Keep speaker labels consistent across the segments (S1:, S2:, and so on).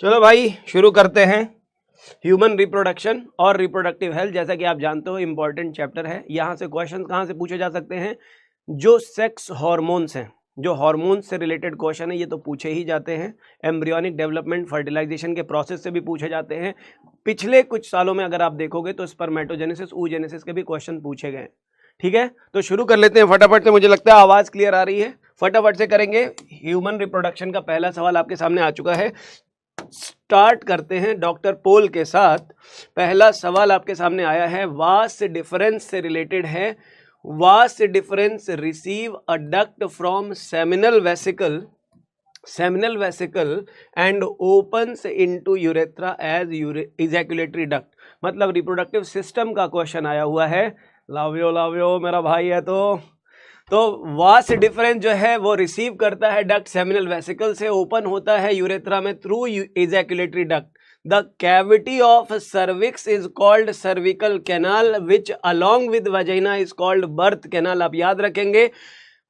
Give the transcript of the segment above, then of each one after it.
S1: चलो भाई शुरू करते हैं। ह्यूमन रिप्रोडक्शन और रिप्रोडक्टिव हेल्थ, जैसा कि आप जानते हो इंपॉर्टेंट चैप्टर है। यहाँ से क्वेश्चन कहाँ से पूछे जा सकते हैं? जो सेक्स हार्मोन्स हैं, जो हार्मोन्स से रिलेटेड क्वेश्चन है, ये तो पूछे ही जाते हैं। एम्ब्रियोनिक डेवलपमेंट, फर्टिलाइजेशन के प्रोसेस से भी पूछे जाते हैं। पिछले कुछ सालों में अगर आप देखोगे तो स्पर्मेटोजेनेसिस, oogenesis के भी क्वेश्चन पूछे गए। ठीक है, तो शुरू कर लेते हैं फटाफट से। मुझे लगता है आवाज क्लियर आ रही है, फटाफट से करेंगे। ह्यूमन रिप्रोडक्शन का पहला सवाल आपके सामने आ चुका है। स्टार्ट करते हैं डॉक्टर पोल के साथ। पहला सवाल आपके सामने आया है, वास्ट डिफरेंस से रिलेटेड है। Vas deferens receive a duct from seminal vesicle and opens into urethra as ejaculatory duct. मतलब रिप्रोडक्टिव सिस्टम का क्वेश्चन आया हुआ है। लावियो मेरा भाई है तो वास्ट डिफरेंस जो है वो रिसीव करता है डक्ट सेमिनल वेसिकल से, ओपन होता है यूरेथ्रा में through ejaculatory duct. The cavity of cervix is called cervical canal which along with vagina is called birth canal. आप याद रखेंगे,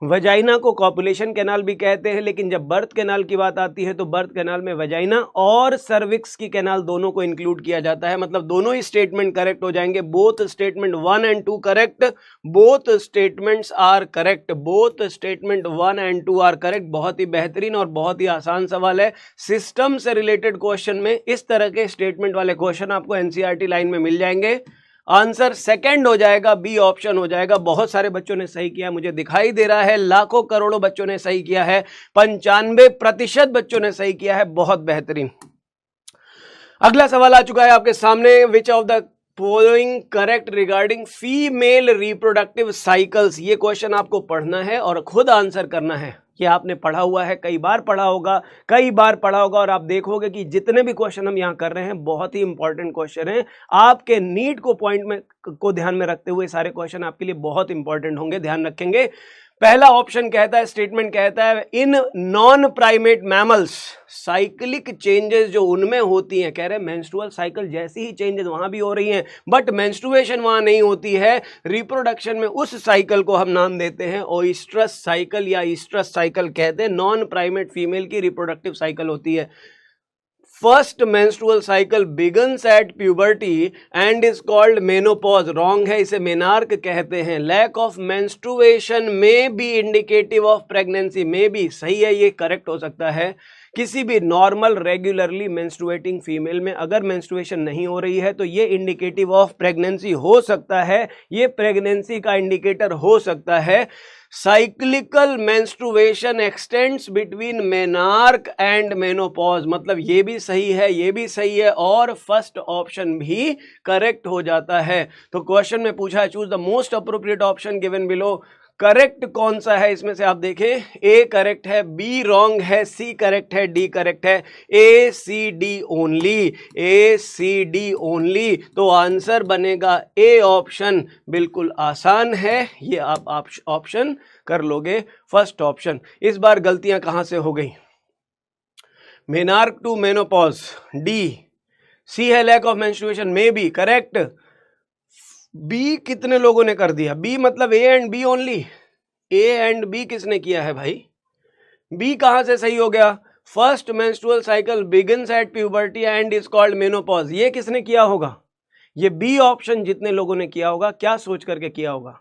S1: वजाइना को कॉपुलेशन कैनाल भी कहते हैं, लेकिन जब बर्थ कैनाल की बात आती है तो बर्थ कैनाल में वजाइना और सर्विक्स की कैनाल दोनों को इंक्लूड किया जाता है। मतलब दोनों ही स्टेटमेंट करेक्ट हो जाएंगे। Both statement 1 and 2 correct, both statements are correct, both statement 1 and 2 are correct. बहुत ही बेहतरीन और बहुत ही आसान सवाल है। सिस्टम से रिलेटेड क्वेश्चन में इस तरह के स्टेटमेंट वाले क्वेश्चन आपको एनसीईआरटी लाइन में मिल जाएंगे। आंसर सेकंड हो जाएगा, बी ऑप्शन हो जाएगा। बहुत सारे बच्चों ने सही किया, मुझे दिखाई दे रहा है लाखों करोड़ों बच्चों ने सही किया है, 95% बच्चों ने सही किया है। बहुत बेहतरीन। अगला सवाल आ चुका है आपके सामने, विच of the following correct regarding female reproductive cycles. ये क्वेश्चन आपको पढ़ना है और खुद आंसर करना है। ये आपने पढ़ा हुआ है, कई बार पढ़ा होगा और आप देखोगे कि जितने भी क्वेश्चन हम यहाँ कर रहे हैं बहुत ही इंपॉर्टेंट क्वेश्चन हैं। आपके नीड को पॉइंट में को ध्यान में रखते हुए सारे क्वेश्चन आपके लिए बहुत इंपॉर्टेंट होंगे, ध्यान रखेंगे। पहला ऑप्शन कहता है, स्टेटमेंट कहता है, in non primate mammals cyclic changes जो उनमें होती हैं, कह रहे हैं मेंस्ट्रुअल साइकिल जैसी ही चेंजेस वहां भी हो रही हैं, बट मेंस्ट्रुएशन वहां नहीं होती है। रिप्रोडक्शन में उस साइकिल को हम नाम देते हैं ओइस्ट्रस साइकिल या ईस्ट्रस साइकिल कहते हैं। नॉन प्राइमेट फीमेल की रिप्रोडक्टिव साइकिल होती है। First menstrual cycle begins at puberty and is called menopause. Wrong है, इसे मेनार्क कहते हैं। लैक ऑफ मेंस्ट्रुएशन में बी इंडिकेटिव ऑफ प्रेगनेंसी, में भी सही है, ये करेक्ट हो सकता है। किसी भी नॉर्मल रेगुलरली मेंस्ट्रुएटिंग फीमेल में अगर मेंस्ट्रुएशन नहीं हो रही है तो ये इंडिकेटिव ऑफ प्रेगनेंसी हो सकता है, ये प्रेगनेंसी का इंडिकेटर हो सकता है। Cyclical menstruation x tends between menarche and menopause, मतलब ये भी सही है, ये भी सही है और फर्स्ट ऑप्शन भी करेक्ट हो जाता है। तो क्वेश्चन में पूछा है, choose the most appropriate option given below. Correct कौन सा है इसमें से आप देखें, ए करेक्ट है, बी रॉन्ग है, सी करेक्ट है, डी करेक्ट है। ए सी डी ओनली, ए सी डी ओनली। तो आंसर बनेगा ए ऑप्शन। बिल्कुल आसान है, ये आप ऑप्शन कर लोगे, फर्स्ट ऑप्शन। इस बार गलतियां कहां से हो गई? Menarche to menopause D, C है लैक ऑफ मेंस्ट्रुएशन में बी करेक्ट। बी कितने लोगों ने कर दिया? बी मतलब A and B only. A and B किसने किया है भाई? बी कहां से सही हो गया? First menstrual cycle begins at puberty and is called menopause, ये किसने किया होगा? ये बी ऑप्शन जितने लोगों ने किया होगा, क्या सोच करके किया होगा?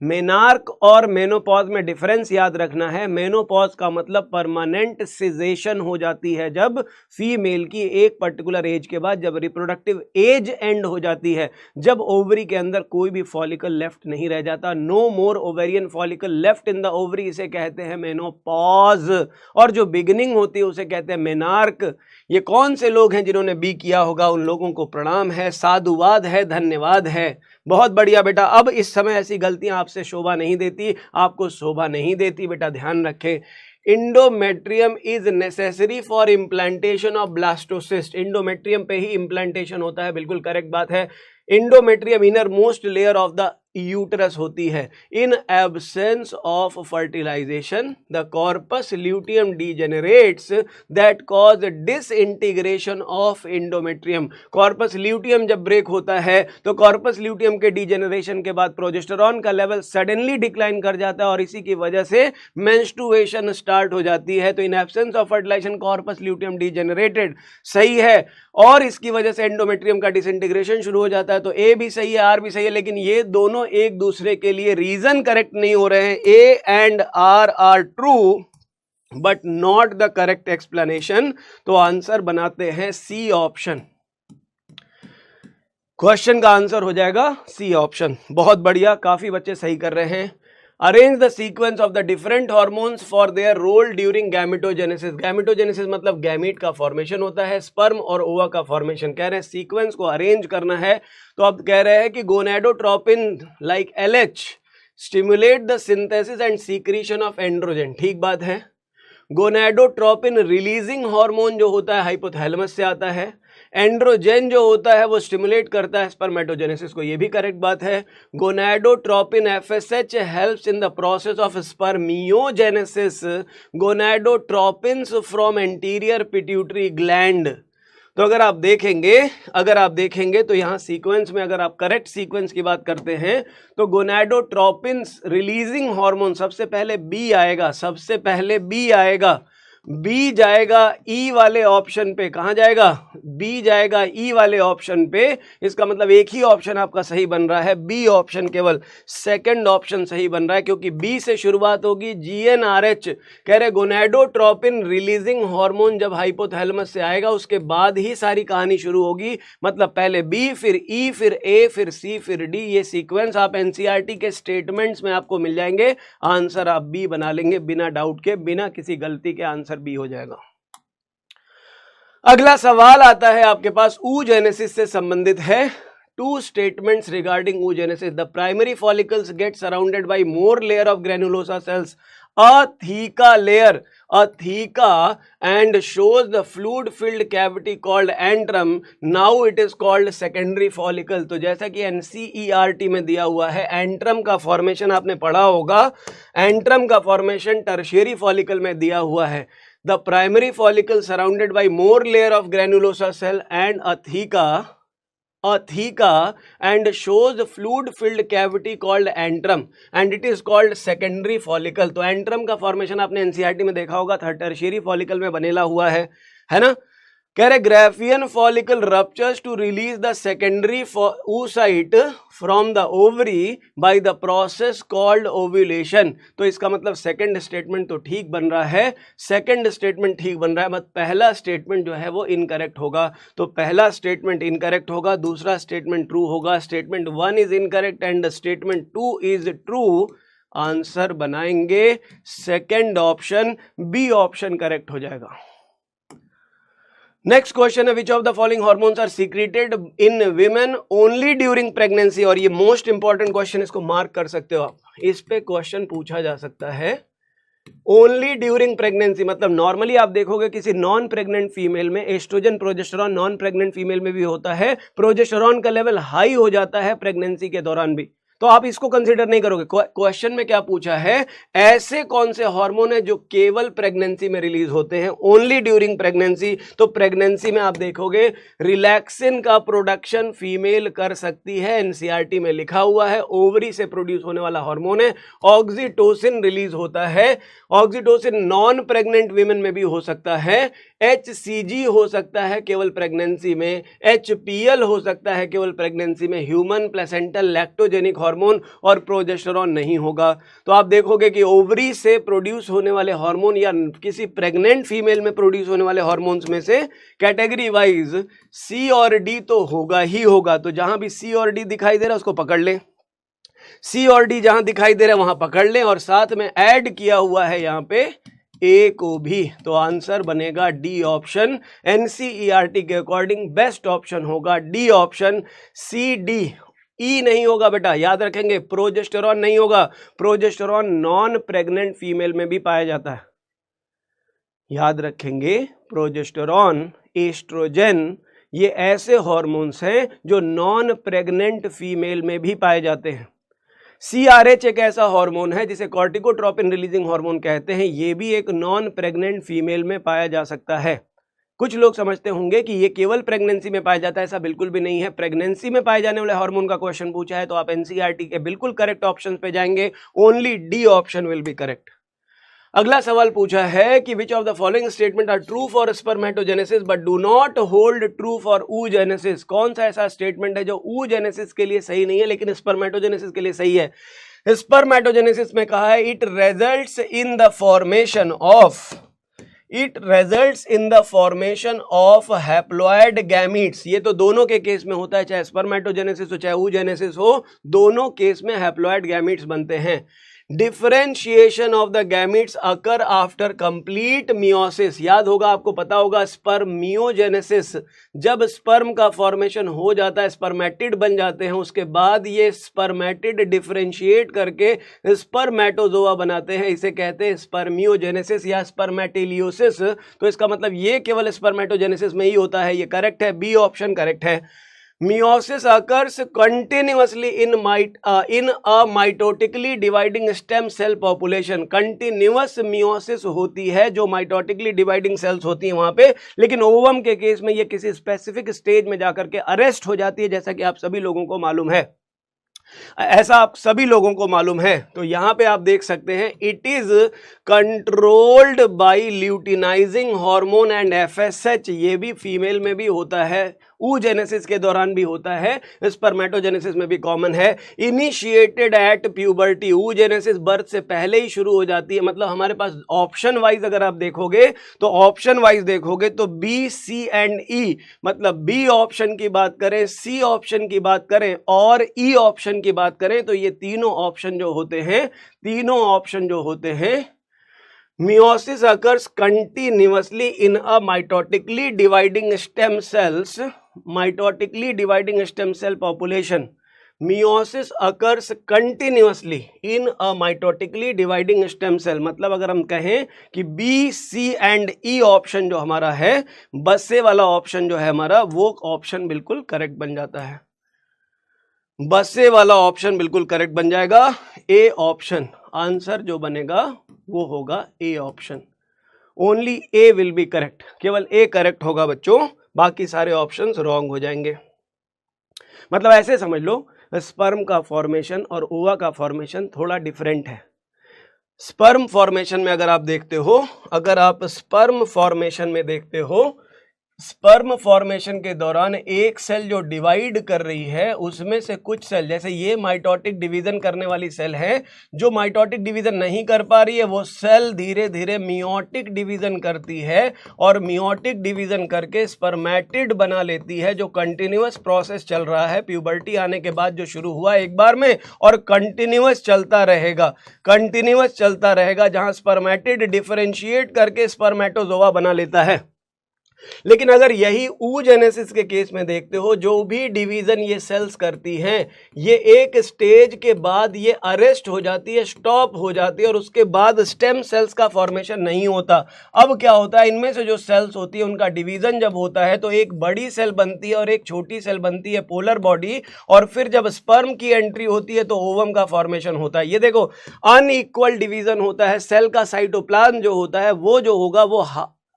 S1: मेनार्क और मेनोपॉज में डिफरेंस याद रखना है। मेनोपॉज का मतलब परमानेंट सिजेशन हो जाती है जब फीमेल की एक पर्टिकुलर एज के बाद, जब रिप्रोडक्टिव एज एंड हो जाती है, जब ओवरी के अंदर कोई भी फॉलिकल लेफ्ट नहीं रह जाता, no more ovarian follicle left in the ovary, इसे कहते हैं मेनोपॉज। और जो बिगिनिंग होती है उसे कहते हैं मेनार्क। ये कौन से लोग हैं जिन्होंने बी किया होगा? उन लोगों को प्रणाम है, साधुवाद है, धन्यवाद है। बहुत बढ़िया बेटा। अब इस समय ऐसी गलतियां आपसे शोभा नहीं देती, आपको शोभा नहीं देती बेटा, ध्यान रखें। Endometrium is necessary for implantation of blastocyst. Endometrium पे ही इम्प्लांटेशन होता है, बिल्कुल करेक्ट बात है। Endometrium innermost layer of the uterus होती है। In absence of fertilization the corpus luteum degenerates that cause disintegration of endometrium. Corpus luteum जब ब्रेक होता है तो कॉर्पस ल्यूटियम के डीजेनरेशन के बाद प्रोजेस्टेरॉन का लेवल सडनली डिक्लाइन कर जाता है और इसी की वजह से मेंस्ट्रुएशन स्टार्ट हो जाती है। तो in absence of fertilization corpus luteum degenerated सही है और इसकी वजह से एंडोमेट्रियम का डिसइंटीग्रेशन शुरू हो जाता है। तो ए भी सही है, आर भी सही है, लेकिन ये दोनों एक दूसरे के लिए रीजन करेक्ट नहीं हो रहे हैं। A and R true but not the correct explanation. तो आंसर बनाते हैं सी ऑप्शन। क्वेश्चन का आंसर हो जाएगा सी ऑप्शन। बहुत बढ़िया, काफी बच्चे सही कर रहे हैं। Arrange the sequence of the different hormones for their role during gametogenesis. Gametogenesis मतलब गैमीट का फॉर्मेशन होता है, स्पर्म और ओवा का फॉर्मेशन। कह रहे हैं सीक्वेंस को अरेंज करना है। तो अब कह रहे हैं कि gonadotropin like LH stimulate the synthesis and secretion of androgen. ठीक बात है। गोनेडोट्रोपिन रिलीजिंग हार्मोन जो होता है हाइपोथैलेमस से आता है। एंड्रोजन जो होता है वो स्टिमुलेट करता है स्पर्मेटोजेनेसिस को, ये भी करेक्ट बात है। Gonadotropin FSH helps in the process of spermiogenesis. Gonadotropins from anterior pituitary gland. तो अगर आप देखेंगे तो यहाँ सीक्वेंस में अगर आप करेक्ट सीक्वेंस की बात करते हैं तो गोनेडोट्रोपिन्स रिलीजिंग हार्मोन सबसे पहले बी आएगा। बी जाएगा ई वाले ऑप्शन पे। कहां जाएगा? बी जाएगा ई वाले ऑप्शन पे। इसका मतलब एक ही ऑप्शन आपका सही बन रहा है, बी ऑप्शन। केवल सेकंड ऑप्शन सही बन रहा है क्योंकि बी से शुरुआत होगी। GnRH कह रहे गोनेडोट्रोपिन रिलीजिंग हार्मोन जब हाइपोथैलेमस से आएगा उसके बाद ही सारी कहानी शुरू होगी। मतलब पहले बी, फिर ई, फिर ए, फिर सी, फिर डी। ये सीक्वेंस आप NCERT के स्टेटमेंट्स में आपको मिल जाएंगे। आंसर आप बी बना लेंगे बिना डाउट के, बिना किसी गलती के आंसर बी हो जाएगा। अगला सवाल आता है आपके पास oogenesis से संबंधित है। Two statements regarding oogenesis। The primary follicles get surrounded by more layer of granulosa cells, a theca and shows the fluid filled cavity called antrum. Now it is called secondary follicle। तो जैसा कि NCERT में दिया हुआ है, antrum का formation आपने पढ़ा होगा। एंट्रम का फॉर्मेशन टर्शियरी फॉलिकल में दिया हुआ है। The primary follicle surrounded by more layer of granulosa cell and a theca and shows fluid filled cavity called antrum and it is called secondary follicle। तो antrum का formation आपने NCERT में देखा होगा, टर्शियरी फॉलिकल में बनेला हुआ है ना। कह रहे Graafian follicle ruptures to release the secondary oocyte from the ovary by the process called ovulation. तो इसका मतलब सेकंड स्टेटमेंट तो ठीक बन रहा है, मत पहला स्टेटमेंट जो है वो इनकरेक्ट होगा। तो पहला स्टेटमेंट इनकरेक्ट होगा, दूसरा स्टेटमेंट ट्रू होगा। Statement 1 is incorrect and statement 2 is true. Answer बनाएंगे second option, B option correct हो जाएगा। नेक्स्ट क्वेश्चन है which of the following hormones are secreted in women only during pregnancy. और ये most important question, इसको mark कर सकते हो आप, इस पे क्वेश्चन पूछा जा सकता है। ओनली ड्यूरिंग प्रेगनेंसी मतलब नॉर्मली आप देखोगे किसी नॉन प्रेग्नेंट फीमेल में estrogen progesterone non pregnant female में भी होता है, प्रोजेस्टेरॉन का लेवल हाई हो जाता है प्रेगनेंसी के दौरान भी, तो आप इसको कंसीडर नहीं करोगे। क्वेश्चन में क्या पूछा है, ऐसे कौन से हार्मोन है जो केवल प्रेगनेंसी में रिलीज होते हैं, ओनली ड्यूरिंग प्रेगनेंसी। तो प्रेगनेंसी में आप देखोगे रिलैक्सिन का प्रोडक्शन फीमेल कर सकती है, NCERT में लिखा हुआ है। ओवरी से प्रोड्यूस होने वाला हार्मोन है। ऑक्सीटोसिन रिलीज होता है, ऑक्सीटोसिन नॉन प्रेग्नेंट वीमेन में भी हो सकता है। HCG हो सकता है केवल प्रेगनेंसी में, HPL हो सकता है केवल प्रेगनेंसी में, ह्यूमन प्लेसेंटल लैक्टोजेनिक हार्मोन और प्रोजेस्टेरॉन नहीं होगा। तो आप देखोगे कि ओवरी से प्रोड्यूस होने वाले हार्मोन या किसी प्रेग्नेंट फीमेल में प्रोड्यूस होने वाले हार्मोन्स में से कैटेगरी वाइज C और D तो होगा ही होगा। तो जहां भी C और D दिखाई दे रहा है उसको पकड़ लें, C और D जहां दिखाई दे रहा है वहां पकड़ लें, और साथ में ऐड किया हुआ है यहां पे ए को भी। तो आंसर बनेगा डी ऑप्शन। NCERT के अकॉर्डिंग बेस्ट ऑप्शन होगा डी ऑप्शन। CD ई नहीं होगा बेटा, याद रखेंगे। प्रोजेस्टेरॉन नहीं होगा, प्रोजेस्टेरॉन नॉन प्रेग्नेंट फीमेल में भी पाया जाता है, याद रखेंगे। प्रोजेस्टेरॉन, एस्ट्रोजन, ये ऐसे हार्मोन्स हैं जो नॉन प्रेग्नेंट फीमेल में भी पाए जाते हैं। CRH एक ऐसा हार्मोन है जिसे कॉर्टिकोट्रोपिन रिलीजिंग हार्मोन कहते हैं। ये भी एक नॉन प्रेग्नेंट फीमेल में पाया जा सकता है। कुछ लोग समझते होंगे कि ये केवल प्रेगनेंसी में पाया जाता है, ऐसा बिल्कुल भी नहीं है। प्रेगनेंसी में पाए जाने वाले हार्मोन का क्वेश्चन पूछा है तो आप एनसीईआरटी के बिल्कुल करेक्ट ऑप्शन पे जाएंगे, only D option will be correct. अगला सवाल पूछा है कि which of the following statement are true for spermatogenesis but do not hold true for oogenesis। कौन सा ऐसा स्टेटमेंट है जो oogenesis के लिए सही नहीं है लेकिन स्पर्मेटोजेनेसिस के लिए सही है? स्पर्मेटोजेनेसिस में कहा है it results in the formation of haploid gametes. ये तो दोनों के केस में होता है, चाहे स्पर्मेटोजेनेसिस हो चाहे oogenesis हो, दोनों केस में हैप्लॉइड गैमीट्स बनते हैं। Differentiation of the gametes occur after complete meiosis. याद होगा, आपको पता होगा स्पर्मियोजेनेसिस, जब स्पर्म का फॉर्मेशन हो जाता है, स्पर्मेटिड बन जाते हैं, उसके बाद ये स्पर्मेटिड डिफरेंशिएट करके स्पर्मेटोजोआ बनाते हैं, इसे कहते हैं स्पर्मियोजेनेसिस या स्पर्मेटिलियोसिस। तो इसका मतलब ये केवल स्पर्मेटोजेनेसिस में ही होता है, ये करेक्ट है, बी ऑप्शन करेक्ट है। Meiosis occurs continuously in a mitotically dividing stem cell population। Continuous meiosis होती है जो माइटोटिकली डिवाइडिंग सेल्स होती हैं वहां पे, लेकिन ओवम के केस में ये किसी स्पेसिफिक स्टेज में जाकर के अरेस्ट हो जाती है, जैसा कि आप सभी लोगों को मालूम है। ऐसा आप सभी लोगों को मालूम है। तो यहां पे आप देख सकते हैं it is controlled by luteinizing hormone and FSH। ये भी फीमेल में भी होता है, oogenesis के दौरान भी होता है, स्पर्मेटोजेनेसिस में भी कॉमन है। Initiated at puberty. oogenesis birth से पहले ही शुरू हो जाती है। मतलब हमारे पास ऑप्शन वाइज अगर आप देखोगे तो B, C एंड E, मतलब बी ऑप्शन की बात करें, सी ऑप्शन की बात करें और ई ऑप्शन की बात करें तो ये तीनों ऑप्शन जो होते हैं Meiosis occurs continuously in a mitotically dividing stem cell population। Meiosis occurs continuously in a mitotically dividing stem cell। मतलब अगर हम कहें कि B, C and E option जो हमारा है, बसे वाला ऑप्शन जो है हमारा, वो ऑप्शन बिल्कुल करेक्ट बन जाता है। बसे वाला ऑप्शन बिल्कुल करेक्ट बन जाएगा। ए ऑप्शन आंसर जो बनेगा वो होगा A option. Only A will be correct, केवल ए करेक्ट होगा बच्चों, बाकी सारे ऑप्शंस रॉन्ग हो जाएंगे। मतलब ऐसे समझ लो, स्पर्म का फॉर्मेशन और ओवा का फॉर्मेशन थोड़ा डिफरेंट है। स्पर्म फॉर्मेशन में अगर आप देखते हो, स्पर्म फॉर्मेशन के दौरान एक सेल जो डिवाइड कर रही है उसमें से कुछ सेल, जैसे ये माइटोटिक डिवीजन करने वाली सेल है, जो माइटोटिक डिवीजन नहीं कर पा रही है वो सेल धीरे धीरे मियोटिक डिवीजन करती है और मियोटिक डिवीजन करके स्पर्मेटिड बना लेती है, जो कंटिन्यूअस प्रोसेस चल रहा है प्यूबर्टी आने के बाद, जो शुरू हुआ एक बार में और कंटिन्यूअस चलता रहेगा, जहां स्पर्मेटिड डिफरेंशिएट करके स्पर्मेटोजोआ बना लेता है। लेकिन अगर यही oogenesis के केस में देखते हो, जो भी डिवीजन ये सेल्स करती हैं, ये एक स्टेज के बाद ये अरेस्ट हो जाती है, स्टॉप हो जाती है और उसके बाद स्टेम सेल्स का फॉर्मेशन नहीं होता। अब क्या होता है, इनमें से जो सेल्स होती है उनका डिवीजन जब होता है तो एक बड़ी सेल बनती है और एक छोटी सेल बनती है, पोलर बॉडी, और फिर जब स्पर्म की एंट्री होती है तो ओवम का फॉर्मेशन होता है। ये देखो अनइक्वल डिवीजन होता है, सेल का साइटोप्लाज्म जो होता है वो जो होगा वो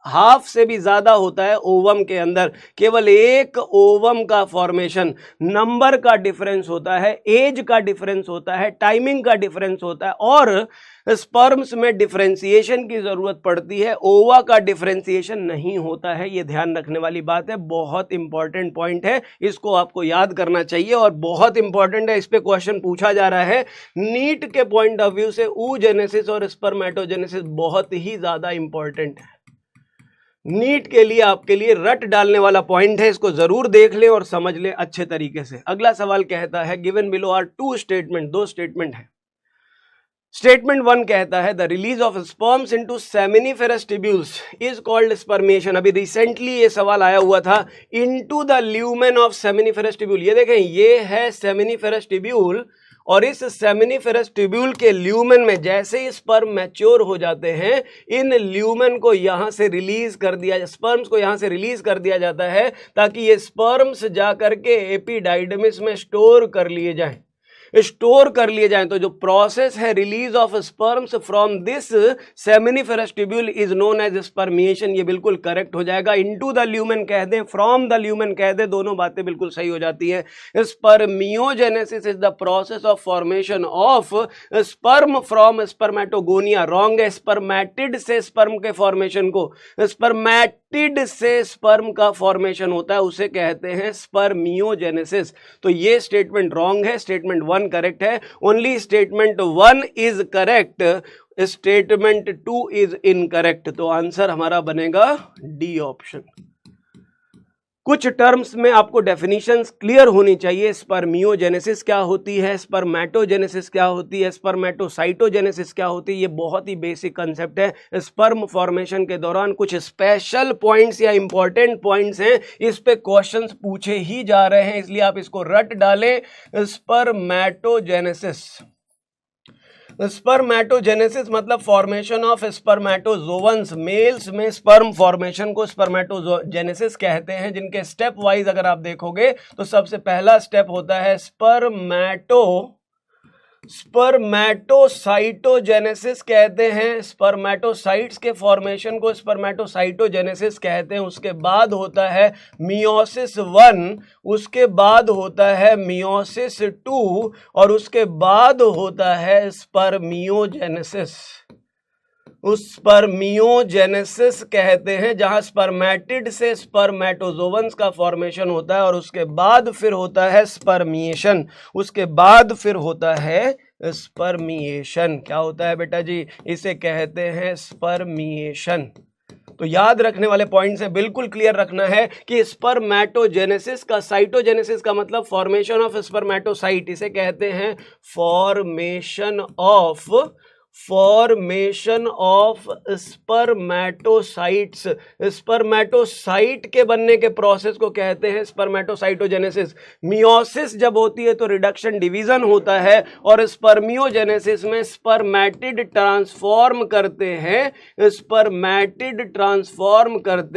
S1: हाफ से भी ज्यादा होता है ओवम के अंदर। केवल एक ओवम का फॉर्मेशन, नंबर का डिफरेंस होता है, एज का डिफरेंस होता है, टाइमिंग का डिफरेंस होता है और स्पर्म्स में डिफरेंशिएशन की जरूरत पड़ती है, ओवा का डिफरेंशिएशन नहीं होता है। ये ध्यान रखने वाली बात है, बहुत इंपॉर्टेंट पॉइंट है, इसको आपको याद करना चाहिए और बहुत इंपॉर्टेंट है। इस पे क्वेश्चन पूछा जा रहा है नीट के पॉइंट ऑफ व्यू से। oogenesis और स्पर्मेटोजेनेसिस बहुत ही ज्यादा इंपॉर्टेंट है, नीट के लिए आपके लिए रट डालने वाला पॉइंट है, इसको जरूर देख लें और समझ लें अच्छे तरीके से। अगला सवाल कहता है given below are two statement, दो स्टेटमेंट है। स्टेटमेंट 1 कहता है the release of sperms into seminiferous tubules is called spermiation. अभी रिसेंटली ये सवाल आया हुआ था, into the lumen of seminiferous tubule. ये देखें, ये है सेमिनिफेरस ट्यूब्यूल और इस सेमिनिफेरस ट्यूब्यूल के ल्यूमेन में जैसे ही स्पर्म मैच्योर हो जाते हैं, इन ल्यूमेन को यहां से रिलीज कर दिया, स्पर्म्स को यहां से रिलीज कर दिया जाता है ताकि ये स्पर्म्स जाकर के एपिडाइडमिस में स्टोर कर लिए जाएं। स्टोर कर लिए जाएं तो जो प्रोसेस है release of sperms from this seminiferous tubule is known as spermiation. ये बिल्कुल करेक्ट हो जाएगा। इनटू द ल्यूमेन कह दें, फ्रॉम द ल्यूमेन कह दें, दोनों बातें बिल्कुल सही हो जाती है। Spermiogenesis is the process of formation of sperm from spermatogonia. Wrong है, स्पर्मेटिड से स्पर्म के फॉर्मेशन को, स्पर्मेटिड से स्पर्म का फॉर्मेशन होता है, उसे कहते हैं स्पर्मियोजेनेसिस। तो ये स्टेटमेंट रॉन्ग है, स्टेटमेंट 1 करेक्ट है। Only statement 1 is correct, statement 2 is incorrect. तो आंसर हमारा बनेगा डी ऑप्शन। कुछ टर्म्स में आपको डेफिनेशंस क्लियर होनी चाहिए। स्पर्मियोजेनेसिस क्या होती है, स्पर्मेटोजेनेसिस क्या होती है, स्पर्मेटोसाइटोजेनेसिस क्या होती है, ये बहुत ही बेसिक कंसेप्ट है। स्पर्म फॉर्मेशन के दौरान कुछ स्पेशल पॉइंट्स या इंपॉर्टेंट पॉइंट्स हैं, इस पे क्वेश्चंस पूछे ही जा रहे हैं, इसलिए आप इसको रट डालें। स्पर्मेटोजेनेसिस, स्पर्मेटोजेनेसिस मतलब फॉर्मेशन ऑफ स्पर्मेटोजोवंस। मेल्स में स्पर्म फॉर्मेशन को स्पर्मेटोजेनेसिस कहते हैं, जिनके स्टेप वाइज अगर आप देखोगे तो सबसे पहला स्टेप होता है स्पर्मेटोसाइटोजेनेसिस कहते हैं। स्पर्मेटोसाइट्स के फॉर्मेशन को स्पर्मेटोसाइटोजेनेसिस कहते हैं। उसके बाद होता है मियोसिस 1, उसके बाद होता है मियोसिस 2 और उसके बाद होता है स्पर्मियोजेनेसिस। उस स्पर्मियोजेनेसिस कहते हैं जहां स्पर्मेटिड से स्पर्मेटोजोवंस का फॉर्मेशन होता है और उसके बाद फिर होता है स्पर्मिएशन, उसके बाद फिर होता है स्पर्मिएशन। क्या होता है बेटा जी, इसे कहते हैं स्पर्मिएशन। तो याद रखने वाले पॉइंट्स है, बिल्कुल क्लियर रखना है कि स्पर्मेटोजेनेसिस का, साइटोजेनेसिस का मतलब फॉर्मेशन ऑफ स्पर्मेटोसाइट, इसे कहते हैं फॉर्मेशन ऑफ स्पर्मेटोसाइट्स। स्पर्मेटोसाइट के बनने के प्रोसेस को कहते हैं स्पर्मेटोसाइटोजेनेसिस। मियोसिस जब होती है तो रिडक्शन डिवीजन होता है और स्पर्मियोजेनेसिस में स्पर्मेटिड ट्रांसफॉर्म करते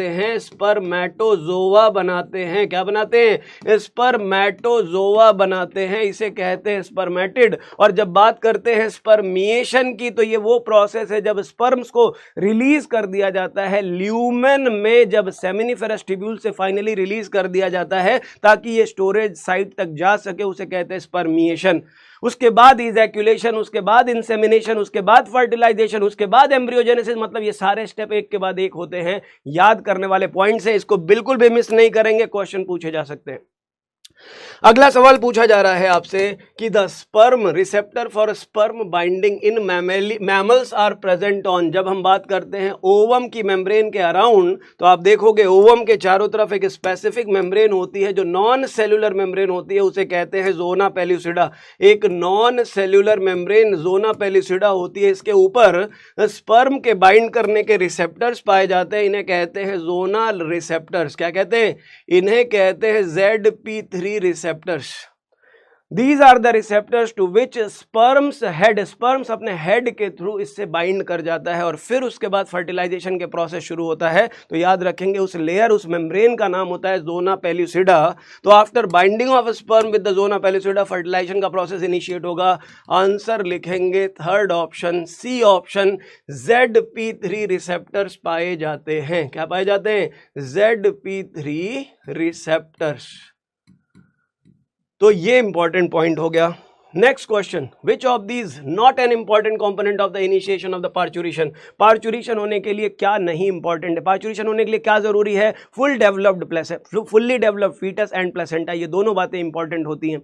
S1: हैं, स्पर्मेटोजोआ बनाते हैं। क्या बनाते हैं? स्पर्मेटोजोआ बनाते हैं, इसे कहते हैं स्पर्मेटिड। और जब बात करते हैं स्पर्मिएशन की, तो ये वो प्रोसेस है जब स्पर्म्स को रिलीज कर दिया जाता है ल्यूमेन में, जब सेमिनिफेरस ट्यूब्यूल से फाइनली रिलीज कर दिया जाता है ताकि ये स्टोरेज साइट तक जा सके, उसे कहते हैं स्पर्मिएशन। उसके बाद इजैक्यूलेशन, उसके बाद इंसेमिनेशन, उसके बाद फर्टिलाइजेशन, उसके बाद एम्ब्रियोजेनेसिस। मतलब ये सारे स्टेप एक के बाद एक होते हैं। याद करने वाले पॉइंट्स है, इसको बिल्कुल भी मिस नहीं करेंगे, क्वेश्चन पूछे जा सकते हैं। अगला सवाल पूछा जा रहा है आपसे कि the sperm receptor for sperm binding in mammals are present on. जब हम बात करते हैं ओवम की मेम्ब्रेन के अराउंड, तो आप देखोगे ओवम के चारों तरफ एक स्पेसिफिक मेम्ब्रेन होती है जो नॉन सेल्यूलर मेम्ब्रेन होती है, उसे कहते हैं जोना पेल्यूसिडा। एक नॉन सेल्यूलर मेम्ब्रेन जोना पेल्यूसिडा होती है, इसके ऊपर स्पर्म के बाइंड करने के रिसेप्टर्स पाए जाते हैं, इन्हें कहते हैं जोनल रिसेप्टर्स। क्या कहते हैं? इन्हें कहते हैं ZP3 receptors. These are the receptors to which sperms अपने हेड के थ्रू इससे बाइंड कर जाता है और फिर उसके बाद फर्टिलाइजेशन के प्रोसेस शुरू होता है। तो याद रखेंगे उस लेयर, उस मेम्ब्रेन का नाम होता है जोना पेल्यूसिडा। तो after binding of sperm with the zona pellucida fertilization का प्रोसेस इनिशिएट होगा। आंसर लिखेंगे third option, C option, ZP3 receptors पाए जाते हैं। क्या पाए जाते हैं? ZP3 receptors. तो ये इंपॉर्टेंट पॉइंट हो गया। Next question, which of these not an important component of the initiation of the parturition. Parturition होने के लिए क्या नहीं इंपॉर्टेंट है? पार्चुरेशन होने के लिए क्या जरूरी है? Fully developed foetus and placenta, ये दोनों बातें इंपॉर्टेंट होती हैं।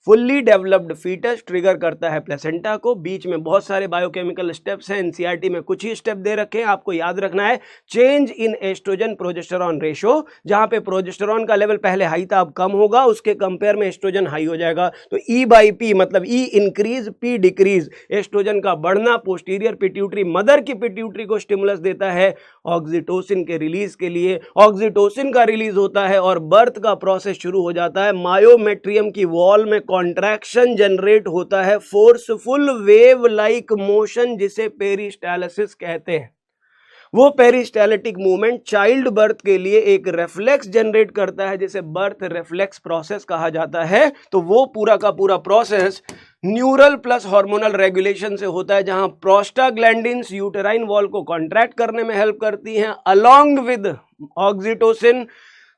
S1: फुल्ली डेवलप्ड फीटस ट्रिगर करता है प्लेसेंटा को। बीच में बहुत सारे बायोकेमिकल स्टेप्स हैं, एनसीईआरटी में कुछ ही स्टेप दे रखे हैं, आपको याद रखना है। Change in estrogen progesterone ratio, जहां पे प्रोजेस्टेरॉन का लेवल पहले हाई था अब कम होगा, उसके कंपेयर में एस्ट्रोजन हाई हो जाएगा। तो E/P मतलब E increase, P decrease. Estrogen का बढ़ना पोस्टीरियर पिट्यूटरी, मदर की पिट्यूटरी को स्टिमुलस देता है ऑक्सीटोसिन के रिलीज के लिए। ऑक्सीटोसिन का रिलीज होता है और बर्थ का प्रोसेस शुरू हो जाता है। मायोमेट्रियम की वॉल में कॉन्ट्रैक्शन जनरेट होता है, फोर्सफुल वेव लाइक मोशन, जिसे पेरिस्टालसिस कहते हैं। वो पेरिस्टाल्टिक मूवमेंट चाइल्ड बर्थ के लिए एक रेफ्लेक्स जनरेट करता है जिसे बर्थ रेफ्लेक्स प्रोसेस कहा जाता है। तो वो पूरा का पूरा process neural plus hormonal regulation से होता है, जहां प्रोस्टाग्लैंडिन्स यूटेराइन वॉल को कॉन्ट्रैक्ट करने में हेल्प करती हैं अलोंग विद ऑक्सीटोसिन।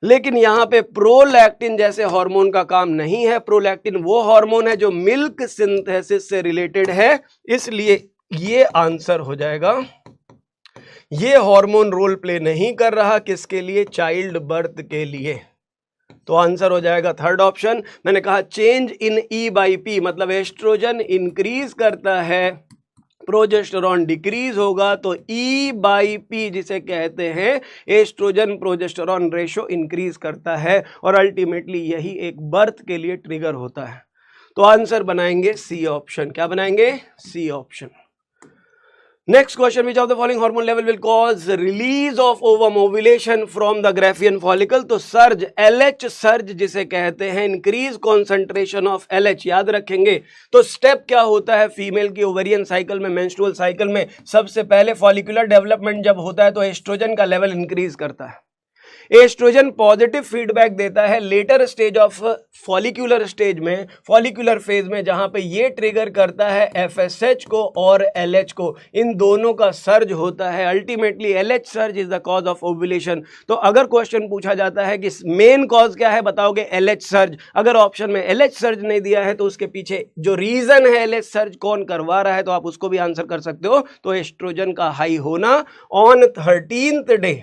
S1: लेकिन यहाँ पे प्रोलैक्टिन जैसे हार्मोन का काम नहीं है। प्रोलैक्टिन वो हार्मोन है जो मिल्क सिंथेसिस से रिलेटेड है, इसलिए ये आंसर हो जाएगा। ये हार्मोन रोल प्ले नहीं कर रहा, किसके लिए? चाइल्ड बर्थ के लिए। तो आंसर हो जाएगा थर्ड ऑप्शन। मैंने कहा change in E by P मतलब एस्ट्रोजन इंक्रीज करता है, प्रोजेस्टेरॉन डिक्रीज होगा, तो ई बाई पी जिसे कहते हैं एस्ट्रोजन प्रोजेस्टेरॉन रेशो इंक्रीज करता है और अल्टीमेटली यही एक बर्थ के लिए ट्रिगर होता है। तो आंसर बनाएंगे सी ऑप्शन। क्या बनाएंगे? C option. Next question, which of the following hormone level will cause release of ovum ovulation from the Graafian follicle? तो सर्ज, LH सर्ज जिसे कहते हैं, इंक्रीज कॉन्सेंट्रेशन ऑफ LH। याद रखेंगे तो स्टेप क्या होता है फीमेल की ओवेरियन साइकिल में, मेंस्ट्रुअल साइकिल में? सबसे पहले फॉलिकुलर डेवलपमेंट जब होता है तो एस्ट्रोजन का लेवल इंक्रीज करता है। एस्ट्रोजन पॉजिटिव फीडबैक देता है later stage of follicular stage में, फॉलिक्यूलर फेज में, जहां पे ये ट्रिगर करता है FSH को और LH को। इन दोनों का सर्ज होता है। Ultimately LH surge is the cause of ovulation. तो अगर क्वेश्चन पूछा जाता है कि मेन कॉज क्या है, बताओगे LH सर्ज। अगर ऑप्शन में LH सर्ज नहीं दिया है तो उसके पीछे जो रीजन है LH सर्ज कौन करवा रहा है, तो आप उसको भी आंसर कर सकते हो। तो एस्ट्रोजन का हाई होना on 13th day,